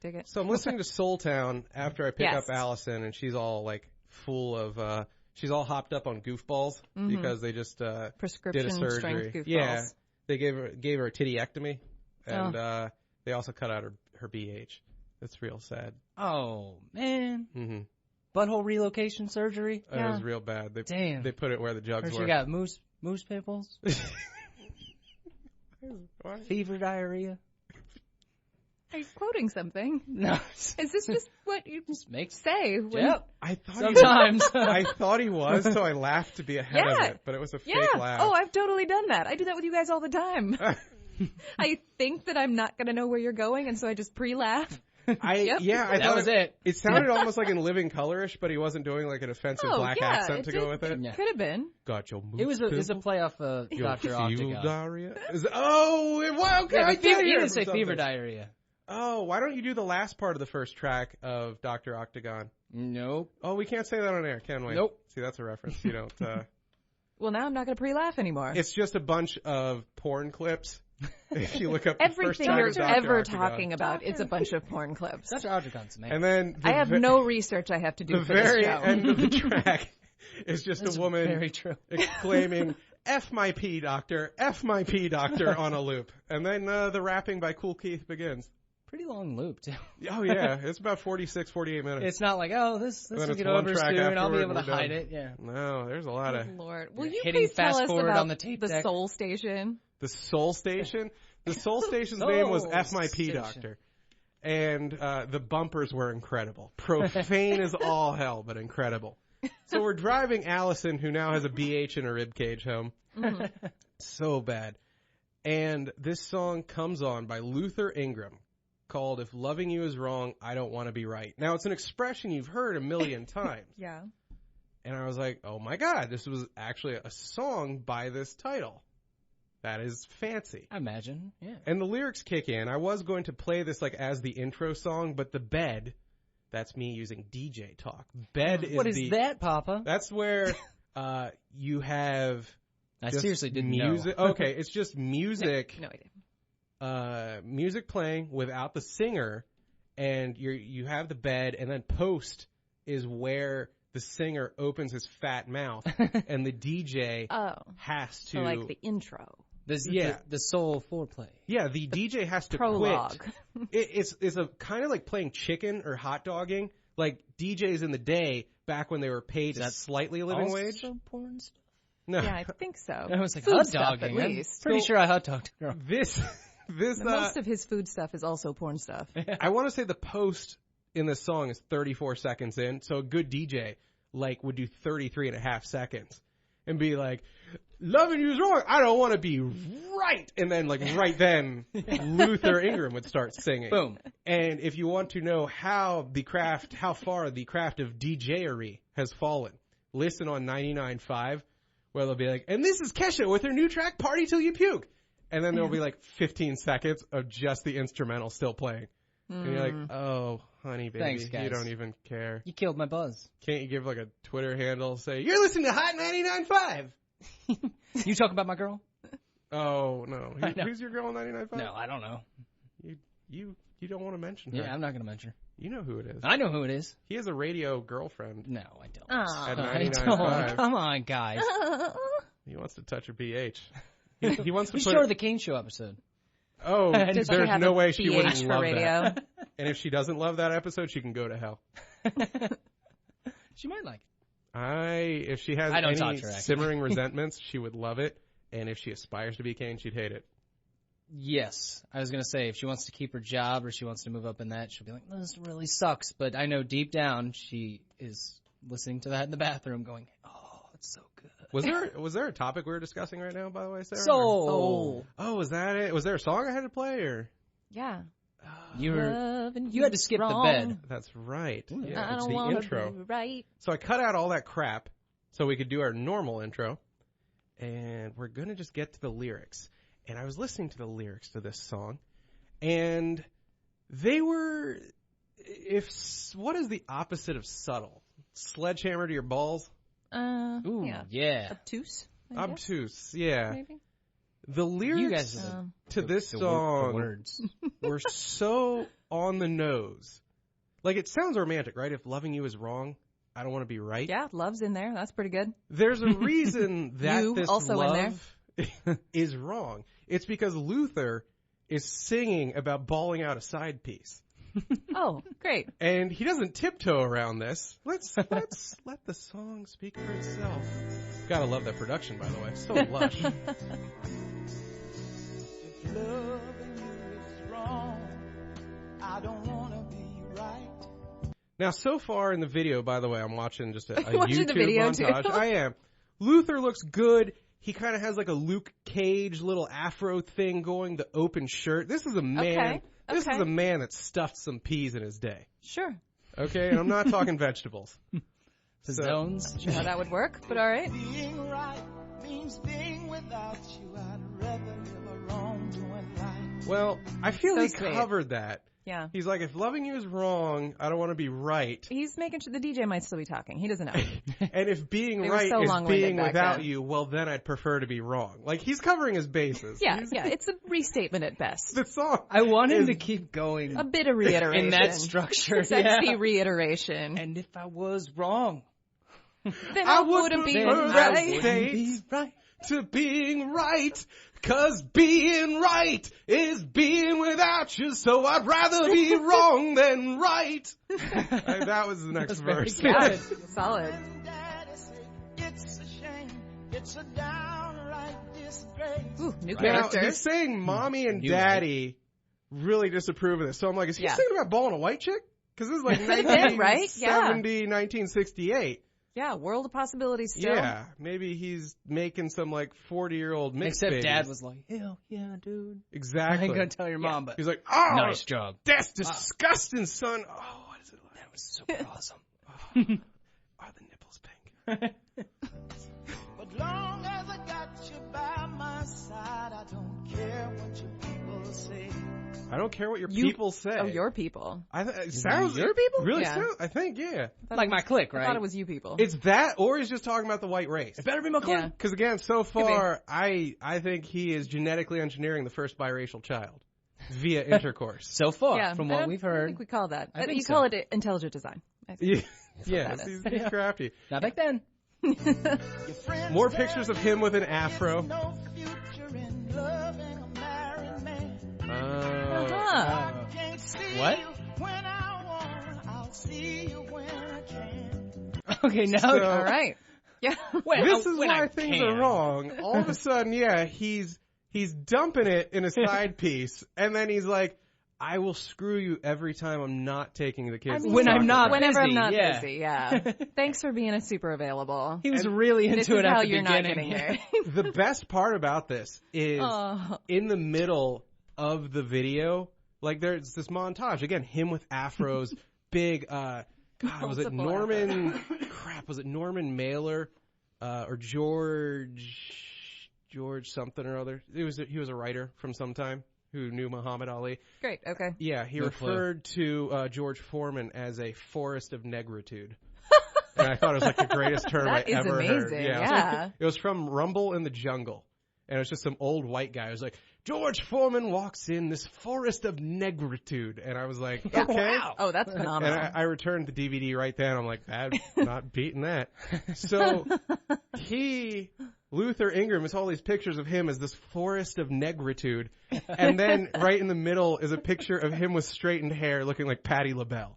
C: Dig it.
A: So I'm listening to Soul Town after I pick up Allison, and she's all full of, she's all hopped up on goofballs because they just
C: prescription
A: did a surgery.
C: Strength goofballs. her
A: they gave her a tittyectomy, and they also cut out her BH. That's real sad.
B: Oh man.
A: Mm-hmm.
B: Butthole relocation surgery.
A: It was real bad. They put it where the jugs were.
B: She got moose pimples. Fever diarrhea.
C: Are you quoting something?
B: No.
C: Is this just what you
B: just
C: say?
B: Yep.
A: I thought
B: sometimes.
A: I thought he was, so I laughed to be ahead of it, but it was a fake laugh.
C: Oh, I've totally done that. I do that with you guys all the time. I think that I'm not going to know where you're going, and so I just pre-laugh.
A: I
B: that
A: thought
B: was it.
A: It sounded almost like in Living Colorish, but he wasn't doing an offensive black accent to go with it.
C: It could have been.
A: Got your
B: It was a play off Dr. Octagon.
A: Diarrhea? Okay.
B: Yeah,
A: I
B: you didn't say fever diarrhea.
A: Oh, why don't you do the last part of the first track of Dr. Octagon?
B: Nope.
A: Oh, we can't say that on air, can we?
B: Nope.
A: See, that's a reference. You don't.
C: Well, now I'm not going to pre-laugh anymore.
A: It's just a bunch of porn clips. If you look up
C: everything
A: the
C: you're
A: first track
C: ever
A: Octagon.
C: talking about, it's a bunch of porn clips.
B: Dr. Octagon's amazing.
A: And then
C: I have no research I have to do for this show.
A: The very end of the track is just
B: That's
A: a woman
B: very true.
A: exclaiming, F my pee doctor, F my pee doctor on a loop. And then the rapping by Kool Keith begins.
B: Pretty long loop, too.
A: Oh, yeah. It's about 46, 48 minutes.
B: It's not like, this will get over soon, I'll be able to hide it. Yeah.
A: No, there's a lot of...
C: Lord. Will you
B: hitting
C: please tell
B: fast
C: us
B: forward
C: about
B: on the tape
C: the
B: deck.
C: Soul Station?
A: The Soul Station? The Soul Station's name was F my pee doctor. And the bumpers were incredible. Profane as all hell, but incredible. So we're driving Allison, who now has a BH in her ribcage, home. Mm-hmm. So bad. And this song comes on by Luther Ingram. called If Loving You Is Wrong, I Don't Want to Be Right. Now, it's an expression you've heard a million times.
C: Yeah.
A: And I was like, oh my God, this was actually a song by this title. That is fancy.
B: I imagine, yeah.
A: And the lyrics kick in. I was going to play this like as the intro song, but the bed, that's me using DJ talk. Bed is
B: What is that, Papa?
A: That's where you have
B: I seriously didn't
A: music.
B: know.
A: Okay, it's just music.
C: No idea.
A: Music playing without the singer, and you have the bed, and then post is where the singer opens his fat mouth, and the DJ has to...
C: So like the intro.
B: The soul foreplay.
A: Yeah, the DJ has to
C: prologue.
A: quit. It's a kind of like playing chicken or hot dogging. Like DJs in the day, back when they were paid slightly a living wage.
B: Porn stuff?
A: No.
C: Yeah, I think so.
B: I was like,
C: food
B: hot
C: stuff,
B: dogging.
C: at
B: I'm
C: least.
B: pretty sure I hot dogged a girl.
A: This
C: most of his food stuff is also porn stuff.
A: I want to say the post in this song is 34 seconds in, so a good DJ like would do 33 and a half seconds and be like, loving you is wrong, I don't want to be right. And then like right then, Luther Ingram would start singing.
B: Boom.
A: And if you want to know how far the craft of DJery has fallen, listen on 99.5 where they'll be like, and this is Kesha with her new track, Party Till You Puke. And then there'll be like 15 seconds of just the instrumental still playing. And you're like, oh, honey, baby,
B: Thanks, guys.
A: you don't even care.
B: You killed my buzz.
A: Can't you give like a Twitter handle, say, you're listening to Hot 99.5?
B: You talk about my girl?
A: Oh, no. Who's your girl on 99.5?
B: No, I don't know.
A: You don't want to mention her.
B: Yeah, I'm not going to mention her.
A: You know who it is.
B: I know who it is.
A: He has a radio girlfriend.
B: No, I don't.
A: At
B: I
A: 99.5.
B: don't. Come on, guys.
A: He wants to touch her BH. He wants to
B: We
A: put
B: showed her the Kane Show episode.
A: Oh,
C: Does she
A: there's
C: have
A: no
C: a
A: way she wouldn't
C: BH
A: love
C: for radio?
A: that. And if she doesn't love that episode, she can go to hell.
B: She might like it.
A: If she has
B: I don't
A: any
B: talk to her, actually.
A: simmering resentments, she would love it. And if she aspires to be Kane, she'd hate it.
B: Yes. I was going to say, if she wants to keep her job or she wants to move up in that, she'll be like, this really sucks. But I know deep down she is listening to that in the bathroom going, oh, it's so good.
A: Was there a topic we were discussing right now, by the way, Sarah?
B: Soul.
A: Oh, was that it? Was there a song I had to play, or?
C: Yeah.
B: You had to skip the bed.
A: That's right. Yeah,
C: I
A: it's
C: don't
A: the
C: want
A: intro.
C: to be right.
A: So I cut out all that crap so we could do our normal intro, and we're gonna just get to the lyrics. And I was listening to the lyrics to this song, and they were, what is the opposite of subtle? Sledgehammer to your balls?
B: Ooh, yeah.
C: Obtuse?
A: Obtuse, yeah.
C: Maybe?
A: The lyrics to this song were so on the nose. Like, it sounds romantic, right? If loving you is wrong, I don't want to be right.
C: Yeah, love's in there. That's pretty good.
A: There's a reason that this
C: also in
A: love is wrong. It's because Luther is singing about balling out a side piece.
C: Oh, great.
A: And he doesn't tiptoe around this. Let's let the song speak for itself. Gotta love that production, by the way. So lush.
D: If loving you is wrong, I don't want to be right.
A: Now, so far in the video, by the way, I'm watching just a
C: watching
A: YouTube
C: the video
A: montage.
C: too?
A: I am. Luther looks good. He kind of has like a Luke Cage little afro thing going, the open shirt. This is a man.
C: Okay.
A: This is a man that stuffed some peas in his day.
C: Sure.
A: Okay? And I'm not talking vegetables.
B: Zones.
C: Sure how that would work, but all right.
D: Being right means being without you. I'd rather live a wrongdoing life.
A: Well, I feel
C: So
A: he
C: sweet.
A: covered that.
C: Yeah.
A: He's like, if loving you is wrong, I don't want to be right.
C: He's making sure the DJ might still be talking. He doesn't know.
A: And if being
C: They were
A: right
C: so
A: is
C: long-winded
A: being
C: back
A: without
C: then.
A: you, well, then I'd prefer to be wrong. Like, he's covering his bases.
C: Yeah, it's a restatement at best.
A: The song.
B: I want him to keep going
C: A bit of reiteration.
B: in that structure.
C: Sexy reiteration.
B: And if I was wrong,
C: then
A: I
C: I
A: would
C: wouldn't be
A: prefer
C: right.
A: that state to being right. 'Cause being right is being without you, so I'd rather be wrong than right. That was the next verse.
C: Yeah, solid.
D: Daddy said, it's a shame. It's a downright disgrace.
C: Ooh, new
A: Now,
C: characters.
A: he's saying mommy and
B: You're
A: daddy really disapprove of this. So I'm like, is he
C: Yeah.
A: singing about balling a white chick? Because this is like
C: Could have been, right?
A: 1970, 1968.
C: Yeah, world of possibilities still.
A: Yeah, maybe he's making some like 40-year-old mixed
B: Except
A: babies.
B: Dad was like, hell yeah, dude.
A: Exactly.
B: I ain't gonna tell your mom, but
A: He's like, oh,
B: nice job.
A: that's disgusting, son. Oh, what is it like?
B: That was super awesome.
A: Are the nipples pink?
D: But long as I got you by my side, I don't care what your people say.
A: I don't care what your people say.
C: Oh, your people.
A: It sounds
B: your people?
A: Really?
C: Yeah.
A: I think, yeah.
B: Like my clique, right?
C: I thought it was you people.
A: It's that, or he's just talking about the white race.
B: It better be my clique.
C: Yeah.
A: Because again, so far, I think he is genetically engineering the first biracial child via intercourse.
B: So far,
C: Yeah,
B: from
C: I
B: what
C: don't-
B: we've
C: I
B: heard.
C: think we call that.
B: I think
C: you
B: so.
C: call it intelligent design. I think.
A: Yeah,
C: that is.
A: he's crafty.
B: Not back then.
D: Your friends
A: More
D: say
A: pictures of him with an afro.
D: no future in loving a married man.
C: Uh-huh.
D: Can't see
B: What?
D: you when I want. I'll see you when I can.
B: Okay, now.
A: So-
C: All right. Yeah.
A: This is
B: when
A: why
B: I
A: things
B: can.
A: are wrong. All of a sudden, yeah, he's dumping it in a side piece, and then he's like, I will screw you every time I'm not taking the kids. to
B: When
A: soccer
B: I'm not
A: practice."
C: Whenever I'm
B: busy,
C: not
B: yeah.
C: busy, yeah. Thanks for being a super available.
B: He was really into
C: This
B: it
C: is
B: at
C: how
B: the
C: you're not
B: beginning.
C: getting there.
A: The best part about this is
C: Oh.
A: in the middle of the video, like there's this montage again, him with afros, big. God, was it
C: Multiple
A: Norman? Crap, was it Norman Mailer or George something or other? He was a writer from some time who knew Muhammad Ali.
C: Great. Okay.
A: Yeah, he
B: No clue.
A: referred to George Foreman as a forest of negritude. And I thought it was like the greatest term
C: That
A: I
C: is
A: ever heard.
C: amazing,
A: Yeah.
C: yeah.
A: It was from Rumble in the Jungle. And it was just some old white guy who was like, George Foreman walks in this forest of negritude. And I was like, okay.
C: Oh, that's
A: And
C: phenomenal.
A: I returned the DVD right then. I'm like, I'm not beating that. So Luther Ingram, has all these pictures of him as this forest of negritude. And then right in the middle is a picture of him with straightened hair looking like Patti LaBelle.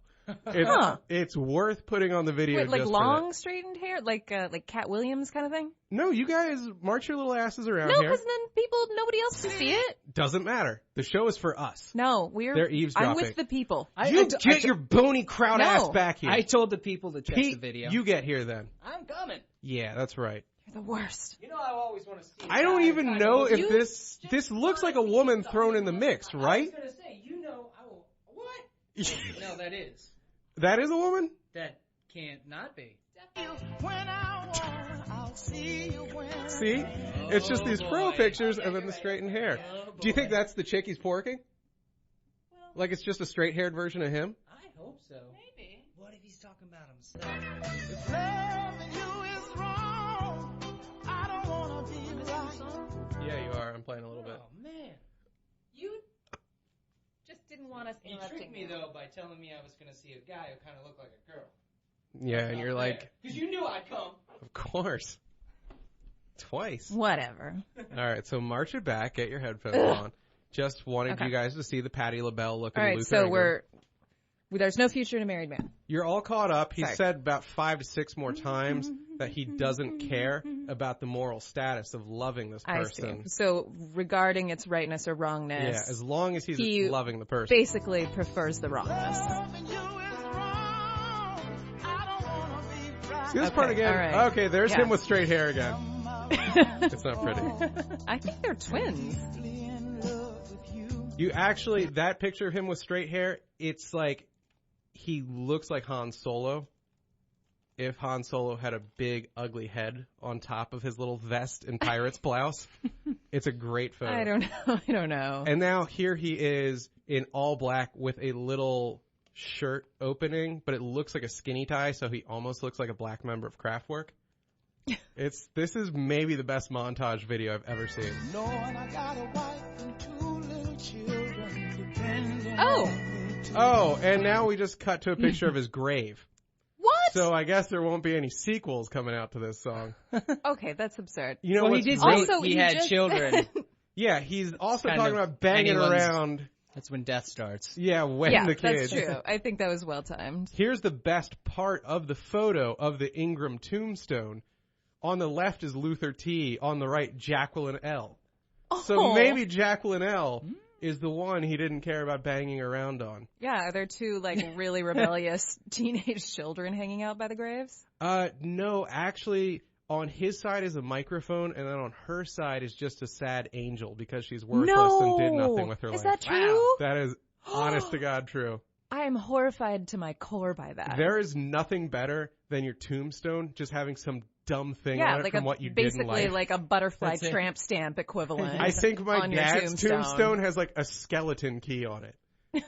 A: It's worth putting on the video.
C: Wait, like
A: just for
C: long
A: that.
C: straightened hair, like Cat Williams kind of thing?
A: No, you guys march your little asses around
C: No,
A: here.
C: because then nobody else can see it.
A: Doesn't matter. The show is for us.
C: No,
A: They're eavesdropping.
C: I'm with the people.
A: You get your bony crowd
C: No.
A: ass back here.
B: I told the people to check
A: Pete,
B: the video.
A: you get here then.
B: I'm coming.
A: Yeah, that's right.
C: You're the worst.
B: You know I always want to see.
A: I don't even know if
C: You
A: this looks like a woman thrown in the mix, right?
B: I was gonna say, you know, I will. What? No, that is.
A: That is a woman?
B: That can't not be.
D: When I want, I'll see you when I
A: See? It's just these pro
B: boy.
A: pictures and then the straightened hair.
B: Oh,
A: Do you think
B: boy.
A: that's the chick he's porking? Like it's just a straight-haired version of him?
B: I hope so.
C: Maybe.
B: What if he's talking about himself?
D: If loving you is wrong, I don't wanna be right.
A: Yeah, you are. I'm playing a little bit.
B: Oh man,
C: You just didn't want us
B: you tricked me though by telling me I was gonna see a guy who kind of looked like a girl.
A: Yeah, and you're like,
B: because you knew I'd come.
A: of course. Twice.
C: Whatever.
A: All right, so march it back. Get your headphones on. Just wanted
C: Okay.
A: you guys to see the Patti LaBelle looking
C: All right,
A: Luther
C: so
A: Ingram.
C: there's no future in a married man.
A: You're all caught up. He
C: Sorry.
A: said about 5 to 6 more times that he doesn't care about the moral status of loving this
C: I
A: person.
C: see. So regarding its rightness or wrongness,
A: Yeah, as long as he's
C: he
A: loving the person.
C: basically prefers the wrongness.
D: Loving you is wrong, I don't wanna be right.
A: See this part
C: Okay,
A: again?
C: all right.
A: Okay, there's
C: Yeah.
A: him with straight hair again. It's not pretty.
C: I think they're twins.
D: In love with you.
A: You actually, that picture of him with straight hair, it's like he looks like Han Solo. If Han Solo had a big, ugly head on top of his little vest and pirate's blouse. It's a great photo.
C: I don't know.
A: And now here he is in all black with a little shirt opening, but it looks like a skinny tie, so he almost looks like a black member of Kraftwerk. This is maybe the best montage video I've ever seen.
D: Knowing I got a wife and 2 little children depending
C: Oh.
D: on me too.
A: Oh, and now we just cut to a picture of his grave.
C: What?
A: So I guess there won't be any sequels coming out to this song.
C: Okay, that's absurd.
A: You know
B: Well, he
A: what's
B: did
A: great?
B: say
C: Also,
B: he
C: he
B: had
C: just-
B: children.
A: Yeah, he's also
B: Kind
A: talking
B: of
A: about banging
B: anyone's-
A: around.
B: That's when death starts.
A: Yeah, when
C: Yeah,
A: the kids.
C: that's true. I think that was well timed.
A: Here's the best part of the photo of the Ingram tombstone. On the left is Luther T. On the right, Jacqueline L. So
C: Oh.
A: maybe Jacqueline L. is the one he didn't care about banging around on.
C: Yeah, are there two, like, really rebellious teenage children hanging out by the graves?
A: No, actually, on his side is a microphone, and then on her side is just a sad angel because she's worthless and did nothing with her life.
C: Is that true?
A: Wow. That is honest to God true.
C: I am horrified to my core by that.
A: There is nothing better than your tombstone just having some dumb thing on it
C: like
A: from what you did in life.
C: Basically like a butterfly tramp stamp equivalent.
A: I think my dad's tombstone has like a skeleton key on it.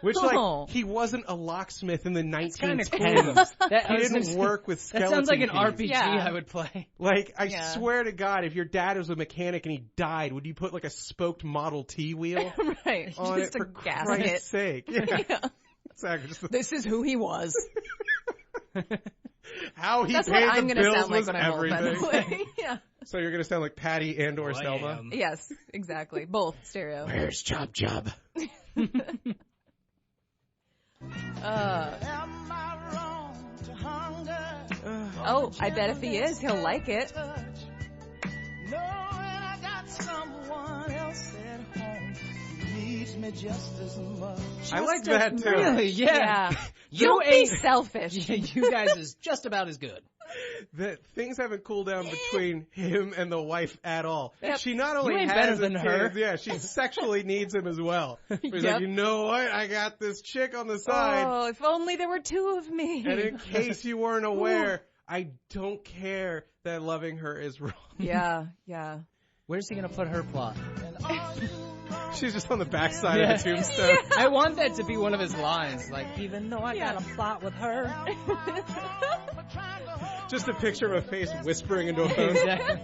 A: Which, like, he wasn't a locksmith in the 1910s.
B: Cool.
A: He didn't work with skeleton
B: That sounds like an
A: keys.
B: RPG I would play.
A: Like, I swear to God, if your dad was a mechanic and he died, would you put, like, a spoked Model T wheel
C: right.
A: on
C: just
A: it for Christ's sake? Yeah. Exactly.
C: This is who he was.
A: How he
C: That's
A: paid
C: what I'm
A: the
C: gonna
A: bills
C: sound like
A: was
C: when I'm old, by the
A: everything.
C: way. Yeah.
A: So you're going to sound like Patty and or Selma?
C: Yes, exactly. Both stereo.
A: Where's Chop Chop?
D: Am I wrong to hunger?
C: Oh, I bet if he is, he'll like it.
D: Knowing I got someone else at home who needs me just as much.
A: I like that too.
B: Really? Yeah.
C: You ain't selfish.
B: You guys is just about as good.
A: That things haven't cooled down between him and the wife at all.
C: Yep.
A: She not only
B: You ain't
A: has
B: better
A: his
B: than her.
A: kids, yeah, she sexually needs him as well. He's
C: Yep.
A: like, you know what? I got this chick on the side.
C: Oh, if only there were two of me.
A: And in case you weren't aware, I don't care that loving her is wrong.
C: Yeah, yeah.
B: Where's he going to put her plot?
A: She's just on the backside of the tombstone.
B: I want that to be one of his lines. Like, even though I got a plot with her.
A: Just a picture of a face whispering into a phone.
B: Exactly.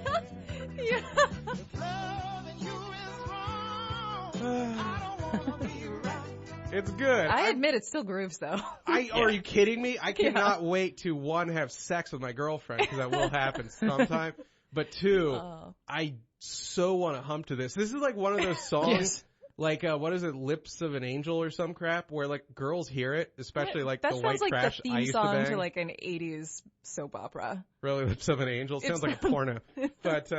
A: It's good.
C: I admit it still grooves though.
A: Are you kidding me? I cannot wait to, one, have sex with my girlfriend, because that will happen sometime. But two, I so want to hump to this. This is like one of those songs, like, what is it, Lips of an Angel or some crap, where like girls hear it, especially like the white trash
C: that sounds like the
A: I
C: theme
A: used
C: song
A: to bang.
C: to like an 80s soap opera.
A: Really, Lips of an Angel? Sounds like a porno. But,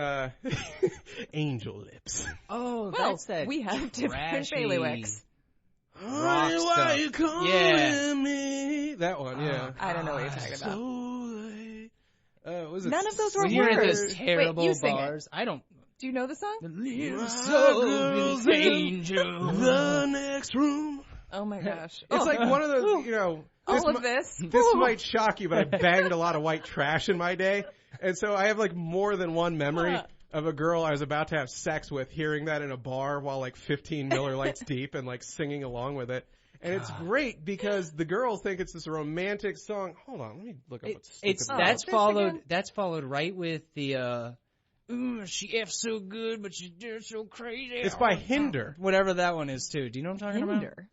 A: angel lips.
B: Oh,
C: Well,
B: that's that
C: we have different
B: trashy
C: bailiwicks.
B: rock
A: Why
B: stuff.
A: you calling
B: Yeah.
A: me? That one, yeah.
C: I don't know what you're talking about.
A: Was it
C: None of those were
B: When you're at
C: words.
B: those terrible
C: Wait, you sing
B: bars, I don't.
C: Do you know the song?
B: So angel.
A: The next room.
C: Oh my gosh.
A: It's like one of those, you know.
C: All of this.
A: This might shock you, but I banged a lot of white trash in my day. And so I have like more than one memory of a girl I was about to have sex with hearing that in a bar while like 15 Miller Lights deep and like singing along with it. And it's great because the girls think it's this romantic song. Hold on, let me look up what's stupid.
B: That's followed right with the she F so good, but she did so crazy.
A: It's by Hinder.
B: Whatever that one is too. Do you know what I'm talking about?
C: Hinder.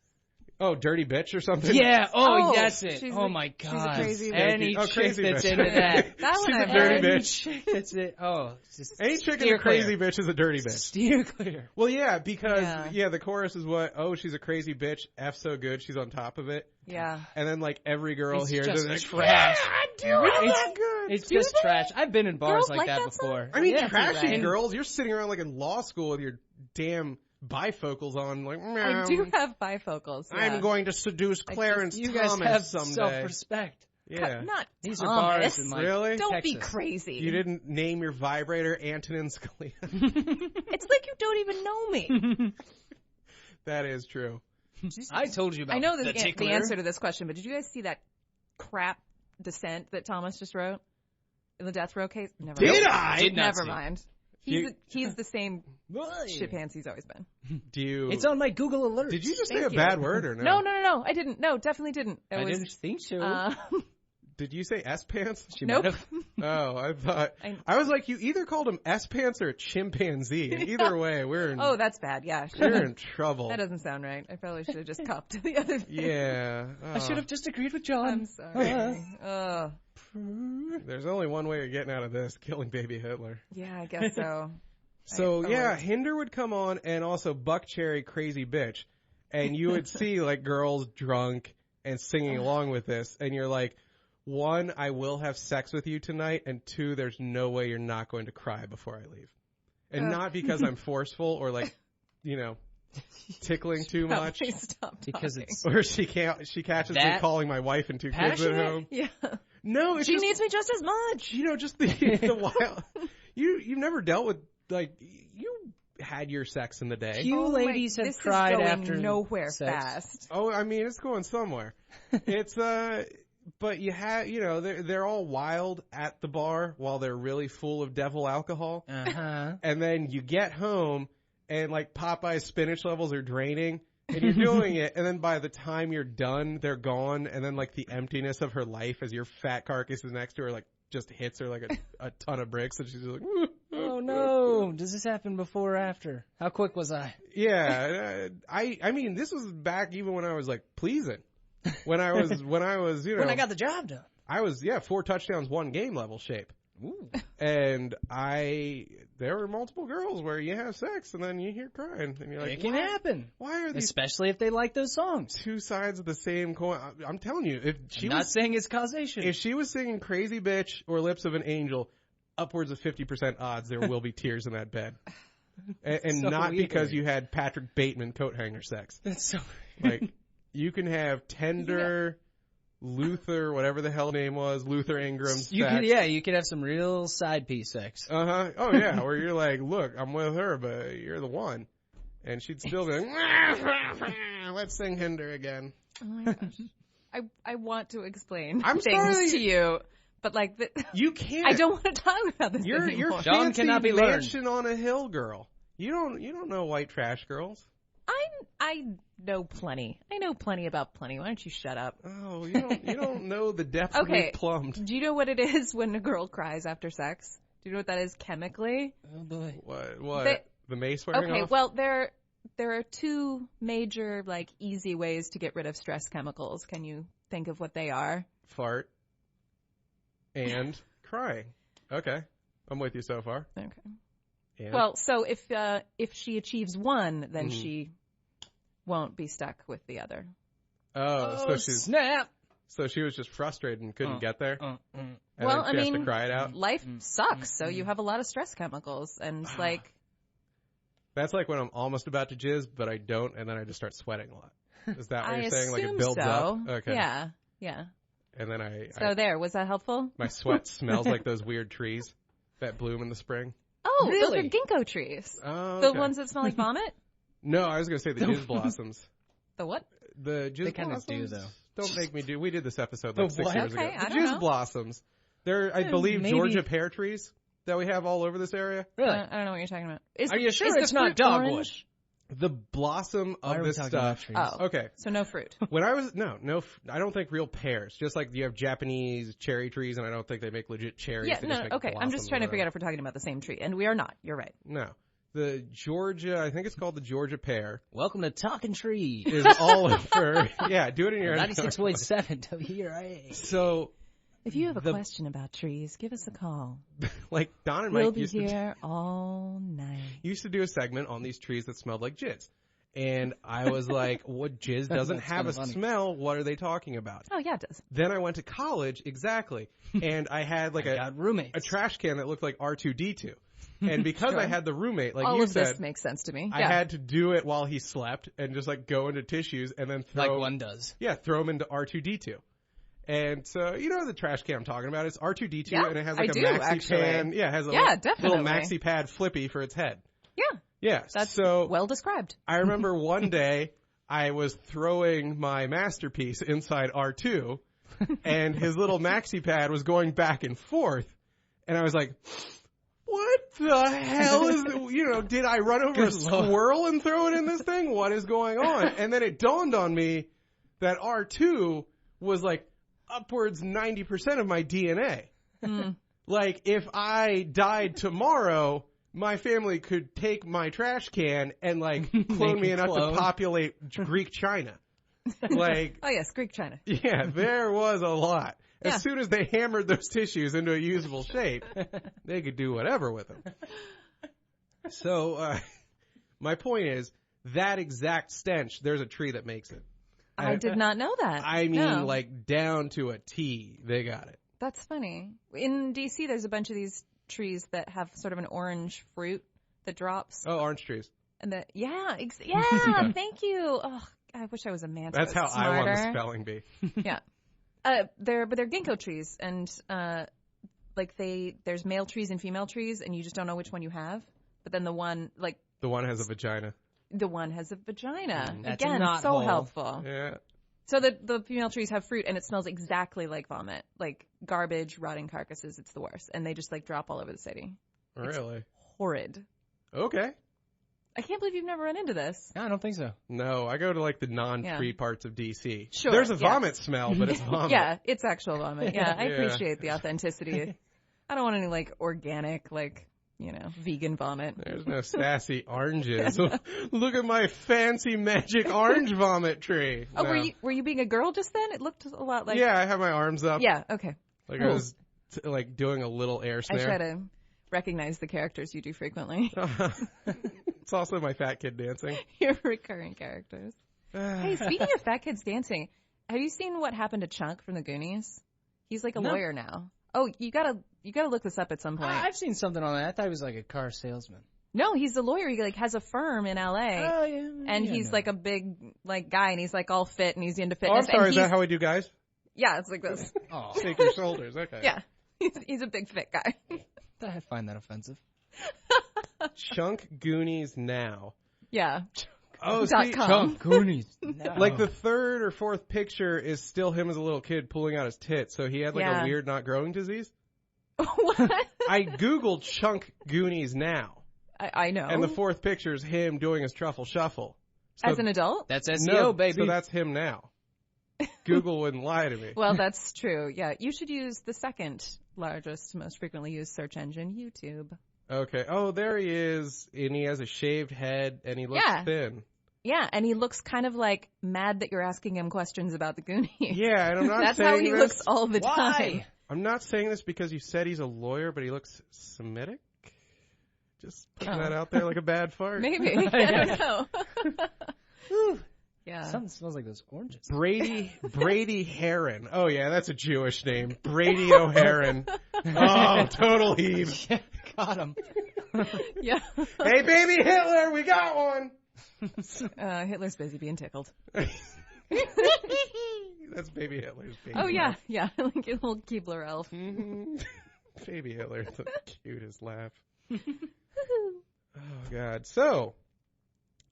A: Oh, Dirty Bitch or something?
B: Yeah.
C: Oh,
B: That's it.
C: she's
B: Oh
C: a-
B: my
C: she's a
B: God.
C: crazy
B: Any
A: bitch. Oh,
B: chick
A: crazy
B: that's
A: bitch.
B: into that.
C: That one
A: She's
C: I've
A: a dirty
C: heard.
A: bitch.
B: Chick that's it. Oh, just
A: Any chick in
B: steer
A: a crazy
B: clear.
A: bitch is a dirty bitch.
B: Steer clear.
A: Well, yeah, because,
C: Yeah.
A: the chorus is what, she's a crazy bitch, F so good, she's on top of it.
C: Yeah.
A: And then, like, every girl
B: It's
A: hears
B: just
A: it, like,
B: trash.
A: yeah,
B: It's-
A: good.
B: It's just trash. I've been in bars
C: Girls
B: like
C: like
B: that
C: that song?
B: before.
A: I mean,
B: Yeah.
A: trashy
B: And-
A: girls, you're sitting around, like, in law school with your damn bifocals on, like, meow.
C: I do have bifocals. Yeah.
A: I'm going to seduce Clarence
B: You guys
A: Thomas
B: have
A: someday.
B: self-respect.
A: Yeah.
C: Not
B: These are
C: Thomas.
B: bars in like
A: Really?
C: Don't be
B: Texas.
C: crazy.
A: You didn't name your vibrator Antonin Scalia.
C: It's like you don't even know me.
A: That is true.
B: I told you about
C: I know
B: the
C: the
B: tickler.
C: answer to this question, but did you guys see that crap dissent that Thomas just wrote in the death row case? Never
A: Did
C: mind.
A: I?
B: Did not
C: Never
B: see it.
C: mind.
A: You-
C: He's the same
B: Boy.
C: shit pants he's always been.
A: Do you...
B: It's on my Google alerts.
A: Did you just say a
C: Thank you.
A: bad word or no?
C: No. I didn't. No, definitely didn't.
B: I didn't think so.
A: Did you say S-pants?
B: She
C: nope.
B: might have.
A: Oh, I thought... I was like, you either called him S-pants or a chimpanzee. And either way, we're in...
C: Oh, that's bad. Yeah.
A: we're in trouble.
C: That doesn't sound right. I probably should have just copped to the other thing.
A: Yeah.
B: I should have just agreed with John.
C: I'm sorry.
A: There's only one way of getting out of this, killing baby Hitler.
C: Yeah, I guess so.
A: So,
C: I-
A: yeah, Hinder would come on and also Buck Cherry, Crazy Bitch. And you would see, like, girls drunk and singing along with this. And you're like, one, I will have sex with you tonight. And two, there's no way you're not going to cry before I leave. And not because I'm forceful or, like, tickling too much.
C: Stop
B: because
C: talking.
B: it's
A: Or she catches me calling my wife and 2 kids at
B: passionate?
A: home.
C: Yeah.
A: No, it's
C: She
A: just,
C: needs me just as much.
A: you know, just the wild. You've never dealt with, like, you had your sex in the day.
B: You ladies have cried
C: this is going
B: after
C: nowhere
B: sex.
C: fast.
A: Oh, I mean, it's going somewhere. It's, but you have, you know, they're all wild at the bar while they're really full of devil alcohol.
B: Uh-huh.
A: And then you get home and like Popeye's spinach levels are draining and you're doing it. And then by the time you're done, they're gone. And then like the emptiness of her life as your fat carcass is next to her, like just hits her like a ton of bricks. And she's just like,
B: Oh no. Does this happen before or after? How quick was I?
A: yeah. I mean, this was back even when I was like pleasing. When I was, you know.
B: When I got the job done.
A: I was, 4 touchdowns, 1 game level shape.
B: Ooh.
A: And there were multiple girls where you have sex and then you hear crying and you're like,
B: It can happen.
A: Why are these
B: Especially if they like those songs.
A: 2 sides of the same coin? I'm telling you, if she
B: I'm not
A: was,
B: saying it's causation.
A: if she was singing Crazy Bitch or Lips of an Angel, upwards of 50% odds there will be tears in that bed. And
B: So
A: not
B: weird.
A: because you had Patrick Bateman coat hanger sex.
B: That's so
A: Like, you can have tender Luther, whatever the hell his name was, Luther Ingram sex.
B: you could have some real side piece sex.
A: Uh-huh. Oh, yeah, where you're like, look, I'm with her, but you're the one. And she'd still be like, let's sing Hinder again.
C: Oh my gosh. I want to explain
A: I'm
C: things
A: sorry.
C: to you, but like
A: You can't.
C: I don't want to talk about this
A: You're
C: anymore.
B: Dawn
A: fancy
B: cannot be learned.
A: mansion on a hill girl. You don't know white trash girls.
C: I know plenty. I know plenty about plenty. Why don't you shut up?
A: Oh, you don't know the depths
C: Okay.
A: we've plumbed.
C: Do you know what it is when a girl cries after sex? Do you know what that is chemically?
B: Oh boy.
A: What? The mace wearing
C: Okay,
A: off?
C: well there are 2 major like easy ways to get rid of stress chemicals. Can you think of what they are?
A: Fart. And crying. Okay. I'm with you so far.
C: Okay.
A: And
C: Well, so if she achieves one, then she won't be stuck with the other.
A: so
B: snap.
A: she was just frustrated and couldn't get there. And
C: Well,
A: then she
C: I
A: has to
C: mean,
A: cry it out.
C: life sucks, so you have a lot of stress chemicals, and like
A: That's like when I'm almost about to jizz, but I don't, and then I just start sweating a lot. Is that what
C: I
A: you're saying? Like it
C: assume
A: builds
C: so.
A: up? Okay.
C: Yeah.
A: And then
C: So there, was that helpful?
A: my sweat smells like those weird trees that bloom in the spring.
C: Oh,
B: Really?
C: those are ginkgo trees.
A: Oh,
C: The
A: okay.
C: ones that smell like vomit?
A: No, I was going to say the jizz blossoms.
C: The what?
A: The jizz
B: They kinda
A: blossoms?
B: do, though.
A: Don't make me do. We did this episode
B: The
A: like 6
B: what?
A: years
C: Okay,
A: ago.
C: I
A: The
C: don't
A: jizz
C: know.
A: blossoms. They're, I believe,
B: maybe.
A: Georgia pear trees that we have all over this area.
B: Really?
C: I don't know what you're talking about.
B: Are you sure
C: is the
B: it's not
C: fruit
B: dogwood?
C: orange?
A: The blossom
B: Why are
A: of
B: we
A: this
B: talking about
A: stuff.
B: trees?
C: Oh.
A: Okay.
C: So no fruit.
A: When I was, I don't think real pears. Just like you have Japanese cherry trees, and I don't think they make legit cherries.
C: Yeah,
A: They
C: no,
A: just make
C: okay. I'm just
A: blossoms
C: trying to
A: or
C: figure out if we're talking about the same tree, and we are not. You're right.
A: No. The Georgia, I think it's called the Georgia pear,
B: Welcome to Talking Tree.
A: is all over. Yeah, do it in your own
B: 96.7 WRA.
A: So,
C: If you have a question about trees, give us a call.
A: like Don and
C: We'll
A: Mike
C: be
A: used to
C: here all night.
A: do a segment on these trees that smelled like jizz. And I was like, what jizz doesn't
B: That's
A: have a
B: kinda funny.
A: smell? What are they talking about?
C: Oh, yeah, it does.
A: Then I went to college, exactly, and I had like
B: Got roommates.
A: a trash can that looked like R2-D2. And because I had the roommate, like
C: all
A: you
C: of
A: said,
C: this makes sense to me.
A: I had to do it while he slept and just like go into tissues and then throw
B: Like one does.
A: Yeah, throw him into R2-D2. And so, you know the trash can I'm talking about? It's R2-D2
C: Yeah,
A: and it has
C: I
A: like a
C: do,
A: maxi
C: actually.
A: pan. Yeah, it has a
C: Yeah,
A: little
C: definitely.
A: maxi pad flippy for its head.
C: Yeah,
A: Yeah.
C: that's
A: so
C: well described.
A: I remember one day I was throwing my masterpiece inside R2 and his little maxi pad was going back and forth. And I was like, what the hell is, did I run over a squirrel and throw it in this thing? What is going on? And then it dawned on me that R2 was like upwards 90% of my DNA. Like if I died tomorrow, my family could take my trash can and like clone me enough to populate Greek China. Like,
C: Oh, yes, Greek China.
A: yeah, there was a lot. As
C: Yeah.
A: soon as they hammered those tissues into a usable shape, they could do whatever with them. So, my point is, that exact stench, there's a tree that makes it.
C: I did not know that.
A: I mean,
C: No.
A: like, down to a T, they got it.
C: That's funny. In D.C., there's a bunch of these trees that have sort of an orange fruit that drops.
A: Oh, orange trees.
C: And thank you. Oh, I wish I was a man.
A: That's how
C: smarter.
A: I want the spelling bee.
C: Yeah. They're ginkgo trees, and there's male trees and female trees, and you just don't know which one you have. But then the one
A: has a vagina.
C: The one has a vagina.
B: That's
C: Again,
B: not
C: so
B: whole.
C: helpful.
A: Yeah.
C: So the female trees have fruit, and it smells exactly like vomit, like garbage, rotting carcasses. It's the worst, and they just drop all over the city.
A: Really?
C: It's horrid.
A: Okay.
C: I can't believe you've never run into this.
B: No, I don't think so.
A: No, I go to the non-tree parts of DC.
C: Sure.
A: There's a vomit smell, but it's vomit.
C: Yeah, it's actual vomit. Yeah, I
A: Yeah.
C: appreciate the authenticity. I don't want any organic vegan vomit.
A: There's no sassy oranges. Look at my fancy magic orange vomit tree.
C: Oh,
A: No.
C: were you being a girl just then? It looked a lot like.
A: Yeah, I have my arms up.
C: Yeah. Okay.
A: Like I was doing a little air snare.
C: I try to recognize the characters you do frequently.
A: It's also my fat kid dancing.
C: Your recurring characters. Hey, speaking of fat kids dancing, have you seen what happened to Chunk from the Goonies? He's a lawyer now. Oh, you gotta look this up at some point.
B: I've seen something on that. I thought he was a car salesman.
C: No, he's a lawyer. He has a firm in L.A.
B: Oh yeah.
C: And he's a big guy, and he's all fit, and he's into
A: Oh,
C: fitness.
A: I'm sorry.
C: And
A: Is that how we do, guys?
C: Yeah, it's like this.
B: Oh,
A: Shake your shoulders. Okay.
C: Yeah, he's a big fit guy.
B: I find that offensive.
A: Chunk Goonies now.
C: Yeah.
A: Oh,
C: .com.
B: Chunk Goonies. No.
A: The third or fourth picture is still him as a little kid pulling out his tits. So he had a weird not growing disease.
C: What?
A: I Googled Chunk Goonies now.
C: I know.
A: And the fourth picture is him doing his truffle shuffle. So,
C: as an adult?
B: That's SEO,
A: no,
B: baby.
A: So that's him now. Google wouldn't lie to me.
C: Well, that's true. Yeah, you should use the second largest, most frequently used search engine, YouTube.
A: Okay. Oh, there he is. And he has a shaved head and he looks thin.
C: Yeah, and he looks kind of mad that you're asking him questions about the Goonies.
A: Yeah, and I'm not
C: That's
A: saying
C: how he
A: this.
C: looks all the
B: Why?
C: time.
A: I'm not saying this because you said he's a lawyer, but he looks Semitic. Just putting that out there like a bad fart.
C: Maybe. I don't know. Yeah.
B: Something smells like those oranges.
A: Brady Heron. Oh yeah, that's a Jewish name. Brady O'Heron. Oh, total heave.
B: Yeah, got him.
C: Yeah.
A: Hey, baby Hitler, we got one.
C: Hitler's busy being tickled.
A: That's baby Hitler's baby.
C: Oh yeah, yeah, like a little Keebler elf.
A: Mm-hmm. Baby Hitler, the cutest laugh. Oh God. So,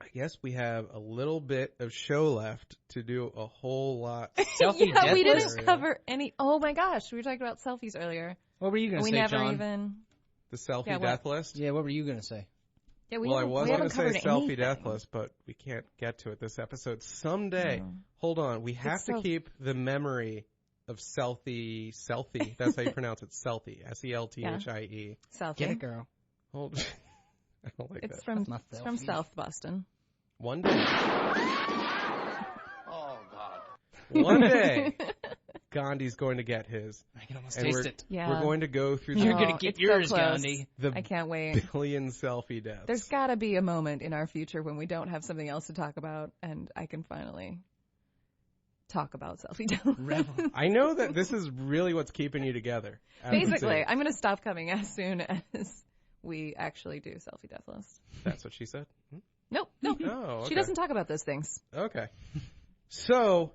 A: I guess we have a little bit of show left to do a whole lot.
B: Selfie
C: Yeah, we
B: death
C: didn't
B: list?
C: cover any. Oh my gosh, we were talking about selfies earlier.
B: What were you going to
C: We
B: say,
C: never
B: John?
C: even.
A: The selfie
C: Yeah, what?
A: death list.
B: Yeah, what were you going to say?
C: Yeah,
A: Well, I was going to say selfie
C: anything.
A: death list, but we can't get to it this episode. Someday. Hold on. We have to keep the memory of Selfie. That's how you pronounce it. Selfie. Selthie.
C: Selfie.
B: Get it, girl.
A: Hold. I don't like
C: It's
A: that.
C: from
B: my
C: it's from
B: selfie.
C: South Boston.
A: One day.
D: Oh, God.
A: One day. Gandhi's going to get his.
B: I can almost
A: And
B: taste
A: we're,
B: it.
C: Yeah.
A: we're going to go through
B: You're
A: the
B: going to get
C: it's so
B: yours,
C: close.
B: Gandhi.
C: I can't wait.
A: billion selfie deaths.
C: There's got to be a moment in our future when we don't have something else to talk about, and I can finally talk about selfie death.
B: Revel.
A: I know that this is really what's keeping you together. as a
C: Basically,
A: team.
C: I'm going to stop coming as soon as we actually do selfie death list.
A: That's what she said?
C: Nope.
A: Oh, okay.
C: She doesn't talk about those things.
A: Okay. So,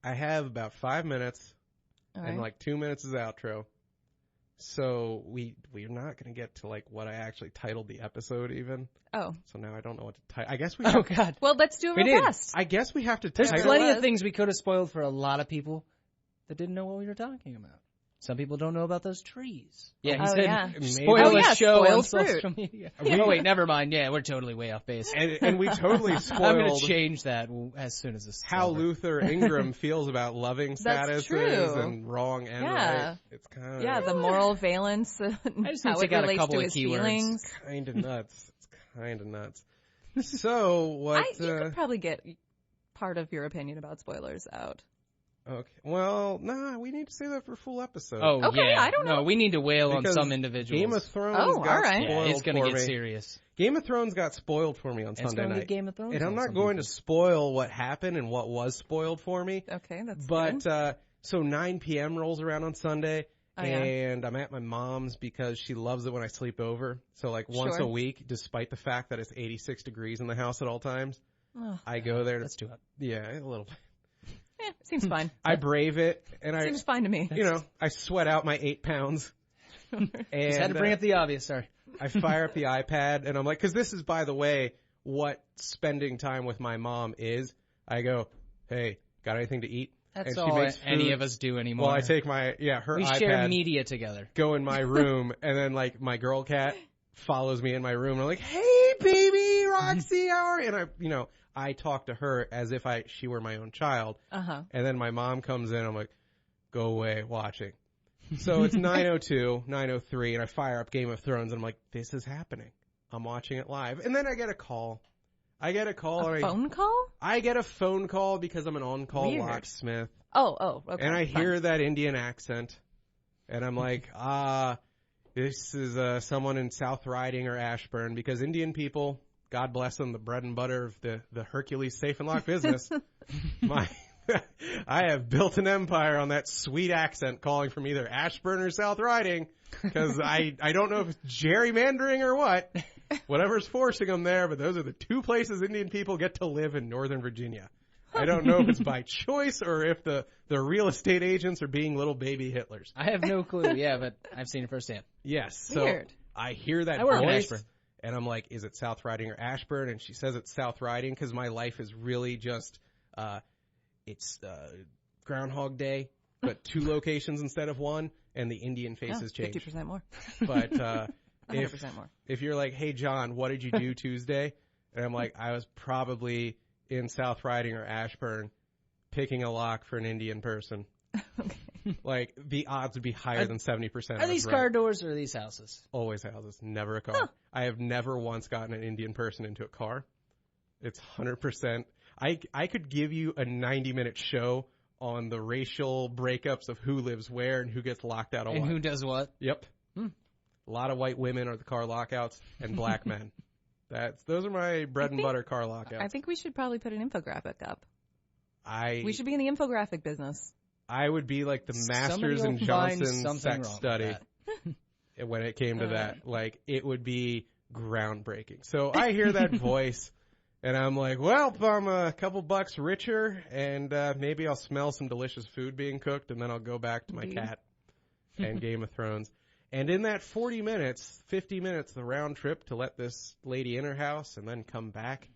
A: I have about 5 minutes,
C: All
A: and
C: right.
A: 2 minutes is outro. So, we're not going to get to what I actually titled the episode even.
C: Oh.
A: So now I don't know what to title. I guess we
B: Oh, God.
C: Well, let's do it
B: We
C: real
B: did.
C: fast.
A: I guess we have to
B: There's
A: title
B: plenty
C: was.
B: of things we could have spoiled for a lot of people that didn't know what we were talking about. Some people don't know about those trees. Yeah, he
C: Oh,
B: said
C: yeah.
B: spoil
C: Oh,
B: the
C: yeah,
B: show on
C: spoiled fruit.
B: social media. Oh, wait, never mind. Yeah, we're totally way off base.
A: and we totally
B: I'm going
A: spoiled
B: to change that as soon as this is
A: how
B: over.
A: Luther Ingram feels about loving
C: That's
A: statuses
C: true.
A: and wrong and
C: Yeah.
A: right. It's kind of
C: Yeah, the moral valence, and
B: I just need
C: how
B: to
C: it
B: take out a
C: relates
B: couple
C: to
B: of
C: his
B: keywords.
C: feelings.
A: kind of nuts. It's kind of nuts. So what?
C: You could probably get part of your opinion about spoilers out.
A: Okay. Well, nah, we need to say that for a full episode.
B: Oh,
C: Okay,
B: yeah.
C: I don't know.
B: No, we need to wail on
A: Because
B: some individuals.
A: Game of Thrones
C: Oh,
A: got
C: all right.
A: spoiled
B: yeah, it's going
A: for
B: to get
A: me.
B: serious.
A: Game of Thrones got spoiled for me on
B: It's
A: Sunday
B: going to
A: night.
B: get Game of Thrones.
A: And I'm
B: on
A: not
B: some
A: going
B: people.
A: to spoil what happened and what was spoiled for me.
C: Okay, that's
A: But
C: good.
A: so 9 p.m. rolls around on Sunday, And I'm at my mom's because she loves it when I sleep over. So like once a week, despite the fact that it's 86 degrees in the house at all times, I go there.
B: That's too hot.
A: Yeah, a little bit.
C: Yeah, seems fine.
A: I brave it, and
C: seems fine to me.
A: I sweat out my 8 pounds.
B: And just had to bring up the obvious, sorry.
A: I fire up the iPad, and I'm like, because this is, by the way, what spending time with my mom is. I go, hey, got anything to eat?
B: That's
A: and
B: all any of us do anymore.
A: Well, I take her
B: we
A: iPad.
B: We share media together.
A: Go in my room, and then like my girl cat follows me in my room. And I'm like, hey, baby, Roxy, how are you? And I talk to her as if she were my own child. And then my mom comes in. I'm like, go away, watching. So it's 9:02, 9:03, and I fire up Game of Thrones, and I'm like, this is happening. I'm watching it live. And then I get a call.
C: A phone call?
A: I get a phone call because I'm an on-call locksmith.
C: Oh, okay.
A: And I hear that Indian accent, and I'm like, this is someone in South Riding or Ashburn, because Indian people, God bless them, the bread and butter of the Hercules safe and lock business. I have built an empire on that sweet accent calling from either Ashburn or South Riding, because I don't know if it's gerrymandering or what. Whatever's forcing them there, but those are the two places Indian people get to live in Northern Virginia. I don't know if it's by choice or if the real estate agents are being little baby Hitlers.
B: I have no clue, but I've seen it firsthand.
A: Yes. So
C: Weird.
A: I hear that voice, and I'm like, is it South Riding or Ashburn? And she says it's South Riding because my life is really just, it's Groundhog Day, but 2 locations instead of 1, and the Indian faces change.
C: 50% more.
A: But
C: 100% more.
A: If you're like, hey, John, what did you do Tuesday? And I'm like, I was probably in South Riding or Ashburn picking a lock for an Indian person.
C: Okay.
A: Like, the odds would be higher than 70%.
B: Are these car doors or are these houses?
A: Always houses, never a car.
C: Huh.
A: I have never once gotten an Indian person into a car. It's 100%. I could give you a 90-minute show on the racial breakups of who lives where and who gets locked out of what.
B: And who does what?
A: Yep. A lot of white women are the car lockouts, and black men. Those are my bread and butter car lockouts.
C: I think we should probably put an infographic up. We should be in the infographic business.
A: I would be like the Masters and Johnson sex study when it came to that. Like, it would be groundbreaking. So I hear that voice, and I'm like, well, I'm a couple bucks richer, and maybe I'll smell some delicious food being cooked, and then I'll go back to my cat and Game of Thrones. And in that 50 minutes, the round trip to let this lady in her house and then come back,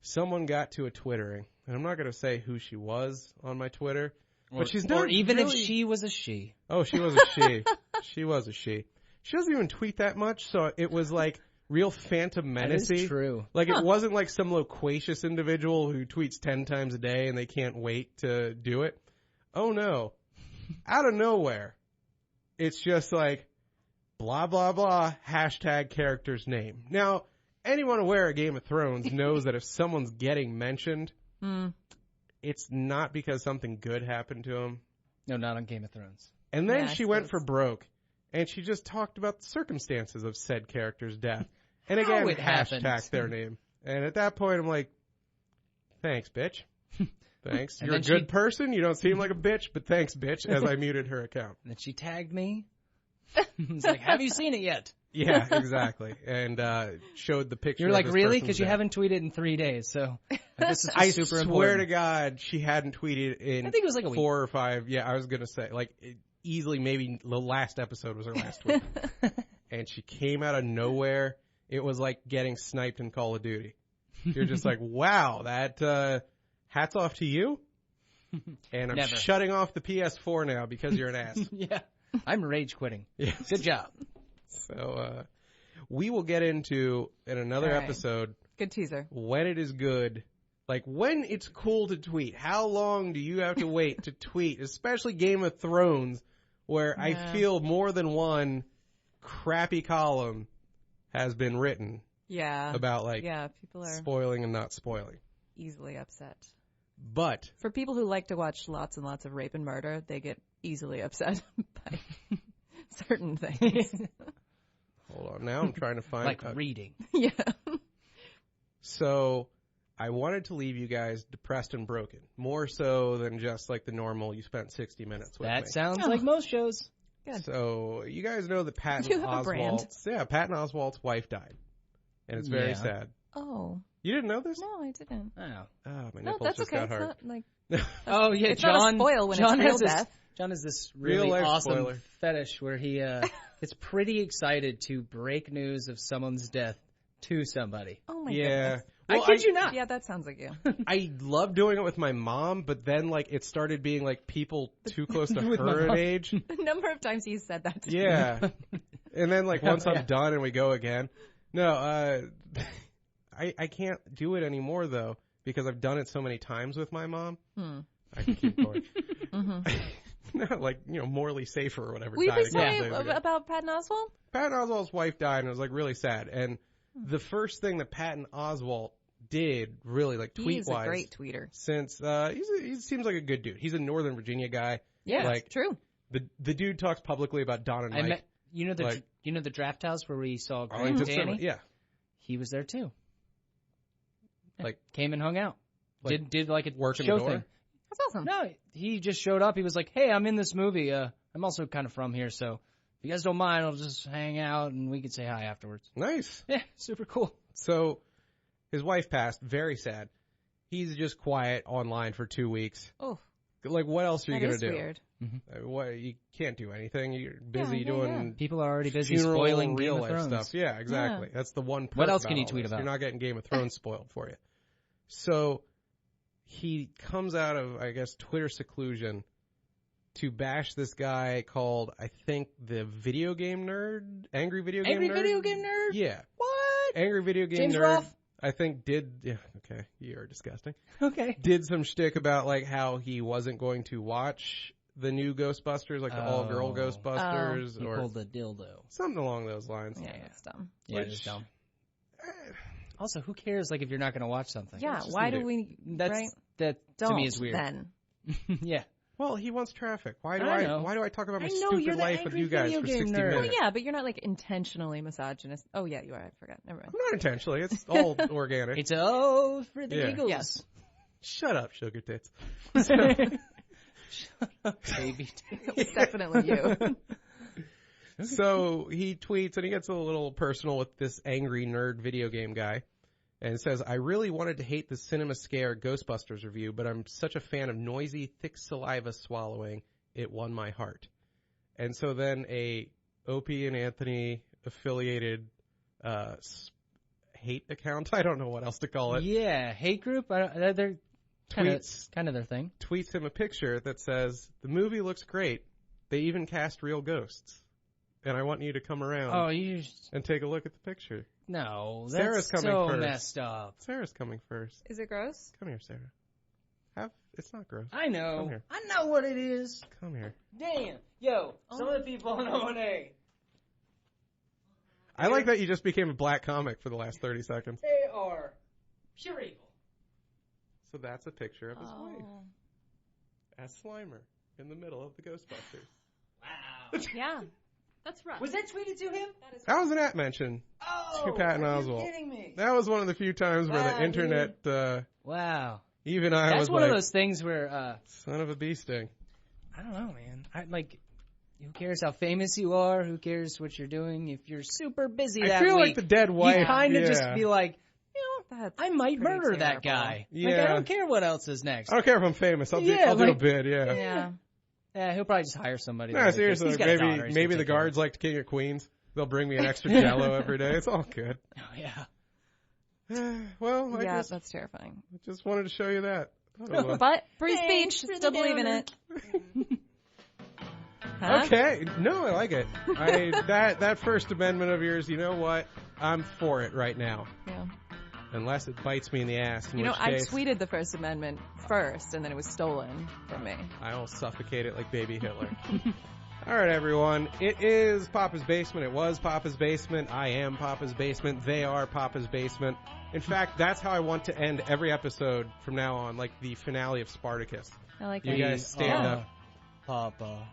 A: someone got to a Twittering. And I'm not going to say who she was on my Twitter. But she's not.
B: Or even
A: really...
B: if she was a she.
A: Oh, she was a she. She was a she. She doesn't even tweet that much, so it was like real Phantom Menace-y.
B: That is true.
A: Like, it wasn't like some loquacious individual who tweets 10 times a day and they can't wait to do it. Oh, no. Out of nowhere. It's just like, blah, blah, blah, hashtag character's name. Now, anyone aware of Game of Thrones knows that if someone's getting mentioned, it's not because something good happened to him.
B: No, not on Game of Thrones.
A: And then she went for broke, and she just talked about the circumstances of said character's death. And again, hashtag their name. And at that point, I'm like, thanks, bitch. Thanks. You're a good person. You don't seem like a bitch, but thanks, bitch, as I muted her account.
B: And then she tagged me. It's like, have you seen it yet?
A: Yeah, exactly. And showed the picture.
B: You're
A: of
B: like,
A: this
B: really?
A: person's
B: Because you
A: death.
B: haven't tweeted in 3 days, so this is
A: I
B: super
A: swear
B: important.
A: to God, she hadn't tweeted in
B: I think it was like a
A: 4 or 5. Yeah, I was going to say, like, easily maybe the last episode was her last tweet. And she came out of nowhere. It was like getting sniped in Call of Duty. You're just like, wow, that hats off to you. And I'm shutting off the PS4 now because you're an ass.
B: Yeah. I'm rage quitting.
A: Yes.
B: Good job.
A: So we will get into, in another episode,
C: good teaser,
A: when it is good, like when it's cool to tweet. How long do you have to wait to tweet, especially Game of Thrones, where I feel more than one crappy column has been written about like
C: people are
A: spoiling and not spoiling.
C: Easily upset.
A: But
C: for people who like to watch lots and lots of rape and murder, they get easily upset by certain things.
A: Hold on. Now I'm trying to find...
B: like reading.
C: Yeah.
A: So I wanted to leave you guys depressed and broken. More so than just like the normal, you spent 60 minutes with me.
B: That sounds like most shows.
C: Good.
A: So you guys know that Patton
C: You have a brand.
A: Patton Oswalt's wife died, and it's very sad.
C: Oh.
A: You didn't know this?
C: No, I didn't.
B: Oh.
A: Oh, my
C: No,
A: nipples
C: that's
A: just
C: okay.
A: got hard.
C: It's not like
B: Oh yeah,
C: it's
B: John.
C: not a spoil when
B: John
C: it's real
B: has this.
C: death.
B: John has this
A: Real
B: really
A: life
B: awesome
A: spoiler.
B: fetish where he gets pretty excited to break news of someone's death to somebody.
C: Oh my
A: Yeah.
C: goodness.
A: Well,
B: I kid you not.
C: Yeah, that sounds like you.
A: I love doing it with my mom, but then like it started being like people too close to
B: With my
A: her
B: mom.
A: age.
C: The number of times he's said that to me.
A: Yeah. And then like once
B: Yeah.
A: I'm done and we go again. No, I can't do it anymore though because I've done it so many times with my mom. I can keep going. Not like, morally safer or whatever.
C: Will you
A: died
C: please
A: a
C: tell
A: couple
C: me
A: days ago.
C: about Patton Oswalt?
A: Patton Oswalt's wife died and it was like really sad. And the first thing that Patton Oswalt did really like tweet-wise.
C: He's a great tweeter.
A: Since he seems like a good dude. He's a Northern Virginia guy.
C: Yeah,
A: like,
C: true.
A: The dude talks publicly about Don and Mike.
B: I met, you know the draft house where we saw Green
A: Arlington
B: Danny?
A: Cinema. Yeah.
B: He was there too.
A: Like
B: came and hung out.
A: Like,
B: did like a
A: work in
B: show
A: the door?
B: thing.
C: That's awesome.
B: No, he just showed up. He was like, "Hey, I'm in this movie. I'm also kind of from here, so if you guys don't mind, I'll just hang out and we can say hi afterwards."
A: Nice.
B: Yeah, super cool.
A: So his wife passed. Very sad. He's just quiet online for 2 weeks.
C: Oh,
A: Like, what else are you
C: that
A: going
C: is
A: to do?
C: weird.
A: What, you can't do anything. You're busy
C: Yeah.
A: doing
B: People are already busy
A: funeral,
B: spoiling
A: real
B: Game of
A: life
B: Thrones.
A: stuff. Yeah, exactly. That's the one.
B: What
A: perk
B: else can you
A: all
B: tweet
A: this.
B: about?
A: You're not getting Game of Thrones spoiled for you. So he comes out of, I guess, Twitter seclusion to bash this guy called, I think, the video game nerd, Angry Video Game Nerd.
B: Angry Video Game Nerd?
A: Yeah,
B: What?
A: Angry Video Game
B: James
A: Nerd.
B: Rolfe?
A: I think okay, you're disgusting.
B: Okay.
A: Did some shtick about like how he wasn't going to watch the new Ghostbusters, like the all-girl Ghostbusters,
B: He
A: or
B: pulled the dildo.
A: something along those lines.
C: Yeah, that's dumb.
B: Yeah, it's dumb. Also, who cares? Like, if you're not going to watch something.
C: Yeah,
A: just
C: why
A: do
C: do we?
B: That
C: Don't
B: to me is weird.
C: Then.
B: Yeah.
A: Well, he wants traffic. Why do
B: I know.
A: Why do I talk about my
B: I know,
A: stupid
B: you're the
A: life with
B: angry
A: you guys
B: video
A: for
B: game
A: 60
B: nerd.
A: minutes?
C: Well, yeah, but you're not like intentionally misogynist. Oh yeah, you are. I forgot. Never mind.
A: Not intentionally. It's all organic.
B: It's for the
A: Yeah.
B: Eagles.
C: Yes.
A: Shut up, sugar tits.
B: Shut up, baby.
C: It was definitely you.
A: So he tweets and he gets a little personal with this angry nerd video game guy. And it says, I really wanted to hate the Cinema Scare Ghostbusters review, but I'm such a fan of noisy, thick saliva swallowing, it won my heart. And so then a Opie and Anthony affiliated hate account, I don't know what else to call it,
B: Yeah, hate group. They're kind of their thing.
A: tweets him a picture that says, the movie looks great. They even cast real ghosts. And I want you to come around
B: Oh, you
A: and take a look at the picture.
B: no. That's
A: Sarah's coming
B: so
A: first.
B: messed up.
A: Sarah's coming first.
C: Is it gross?
A: Come here, Sarah. It's not gross.
B: I know.
A: Come here.
B: I know what it is.
A: Come here.
B: Damn. Yo, some of the people on O&A,
A: I like that you just became a black comic for the last 30 seconds.
B: they are pure evil.
A: So that's a picture of his wife
C: Oh.
A: as Slimer in the middle of the Ghostbusters.
B: Wow.
C: Yeah. That's rough.
B: Was that tweeted to him?
A: That was an at mention.
B: Oh,
A: To Patton
B: are
A: Oswalt.
B: you kidding me?
A: That was one of the few times where
B: Wow,
A: the internet,
B: Wow.
A: even I
B: That's
A: was
B: one
A: like,
B: of those things where,
A: son of a bee sting.
B: I don't know, man. Who cares how famous you are? Who cares what you're doing? If you're super busy that
A: I feel
B: week,
A: like the dead wife.
B: you kind of
A: yeah.
B: just be like,
C: That's
B: I might
C: pretty
B: murder that
C: terrible.
B: guy. Like,
A: Yeah.
B: I don't care what else is next.
A: I don't care if I'm famous. I'll do
B: Yeah,
A: a
B: like-
A: bid, yeah.
C: Yeah.
B: Yeah, he'll probably just hire somebody.
A: No,
B: to-
A: seriously,
B: he's got a daughter,
A: maybe
B: he's
A: maybe
B: gonna
A: the
B: take care of
A: guards like King of Queens. They'll bring me an extra Jello every day. It's all good.
B: it. Oh, yeah.
A: Well, I
C: Yeah, that's terrifying.
A: just wanted to show you that. Oh,
C: But free
B: Thanks
C: speech,
B: for
C: still
B: the
C: believe in
B: downer.
C: it. Huh?
A: Okay, no, I like it. That First Amendment of yours, you know what? I'm for it right now,
C: Yeah.
A: unless it bites me in the ass. In
C: You know,
A: which
C: I
A: case,
C: tweeted the First Amendment first, and then it was stolen from me.
A: I'll suffocate it like baby Hitler. All right, everyone. It is Papa's Basement. It was Papa's Basement. I am Papa's Basement. They are Papa's Basement. In fact, that's how I want to end every episode from now on, like the finale of Spartacus.
C: I like
A: You
C: that.
A: guys stand up.
B: Papa.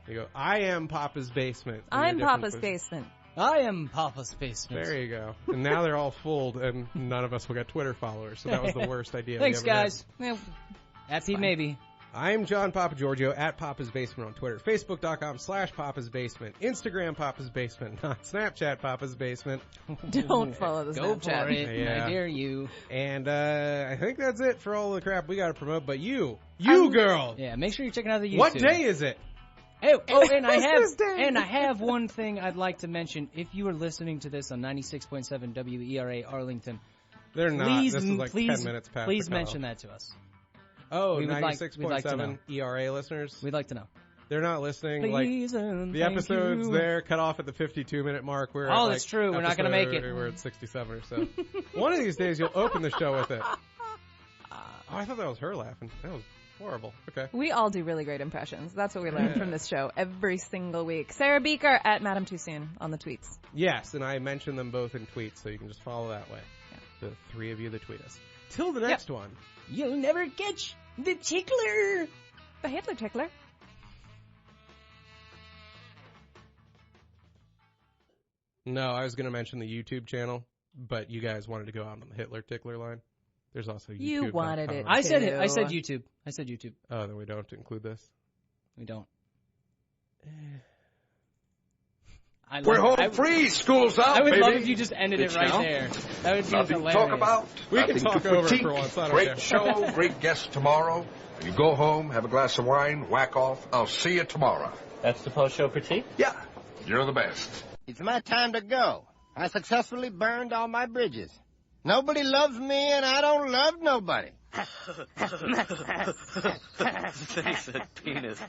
A: You go, I am Papa's Basement. And
C: I'm
A: you're different
C: Papa's
A: pos-
C: basement.
B: I am Papa's basement.
A: There you go. And now they're all fooled, and none of us will get Twitter followers, so that was the worst idea
B: Thanks,
A: we ever had.
B: guys.
C: Yeah,
B: Happy maybe.
A: I'm John Papa Giorgio at Papa's Basement on Twitter, Facebook.com/Papa's Basement, Instagram Papa's Basement, not Snapchat Papa's Basement.
C: Don't follow the
B: Go
C: Snapchat.
B: for it.
A: Yeah.
B: I dare you.
A: And I think that's it for all the crap we got to promote. But you girl,
B: Yeah, make sure you're checking out the YouTube.
A: what day is it?
B: Oh, and I have one thing I'd like to mention. If you are listening to this on 96.7 WERA Arlington,
A: They're not.
B: please,
A: This is like
B: please,
A: 10 minutes past
B: please
A: the cutoff.
B: mention that to us.
A: Oh,
B: We would like-
A: 96.7
B: we'd like to know.
A: ERA listeners.
B: We'd like to know.
A: They're not listening.
B: Please
A: Like
B: and
A: the
B: thank
A: episodes
B: you.
A: there cut off at the 52-minute mark. We're
B: Oh,
A: at,
B: that's
A: like,
B: true. We're not gonna make it.
A: We're at 67 or so. One of these days you'll open the show with it. Oh, I thought that was her laughing. That was horrible. Okay.
C: We all do really great impressions. That's what we learn from this show every single week. Sarah Beaker at Madame Too Soon on the tweets.
A: Yes, and I mentioned them both in tweets, so you can just follow that way.
C: Yeah.
A: The three of you that tweet us. Till the next one.
B: You'll never catch the tickler.
C: The Hitler tickler.
A: No, I was going to mention the YouTube channel, but you guys wanted to go out on the Hitler tickler line. There's also YouTube.
C: You wanted it.
B: I said it. I
C: Ew.
B: said YouTube. I said YouTube.
A: Oh, then we don't have to include this.
B: We don't.
E: We're home free. School's out,
B: I would
E: baby.
B: love if you just ended it right
E: Now,
B: there. That would be
E: Nothing to
B: hilarious.
E: talk about.
A: We can
E: Nothing
A: talk
E: to
A: over it
E: critique.
A: for once, I don't
E: Great
A: care.
E: show, great guest tomorrow. You go home, have a glass of wine, whack off. I'll see you tomorrow.
F: That's the post-show critique?
E: Yeah, you're the best.
G: It's my time to go. I successfully burned all my bridges. Nobody loves me, and I don't love nobody.
F: Then he said penis.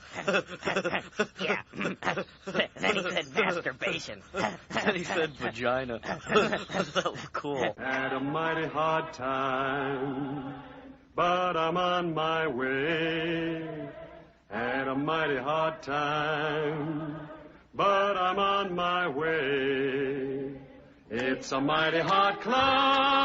H: Yeah. Then he said masturbation.
F: Then he said vagina. That was cool.
I: Had a mighty hard time, but I'm on my way. Had a mighty hard time, but I'm on my way. It's a mighty hard climb.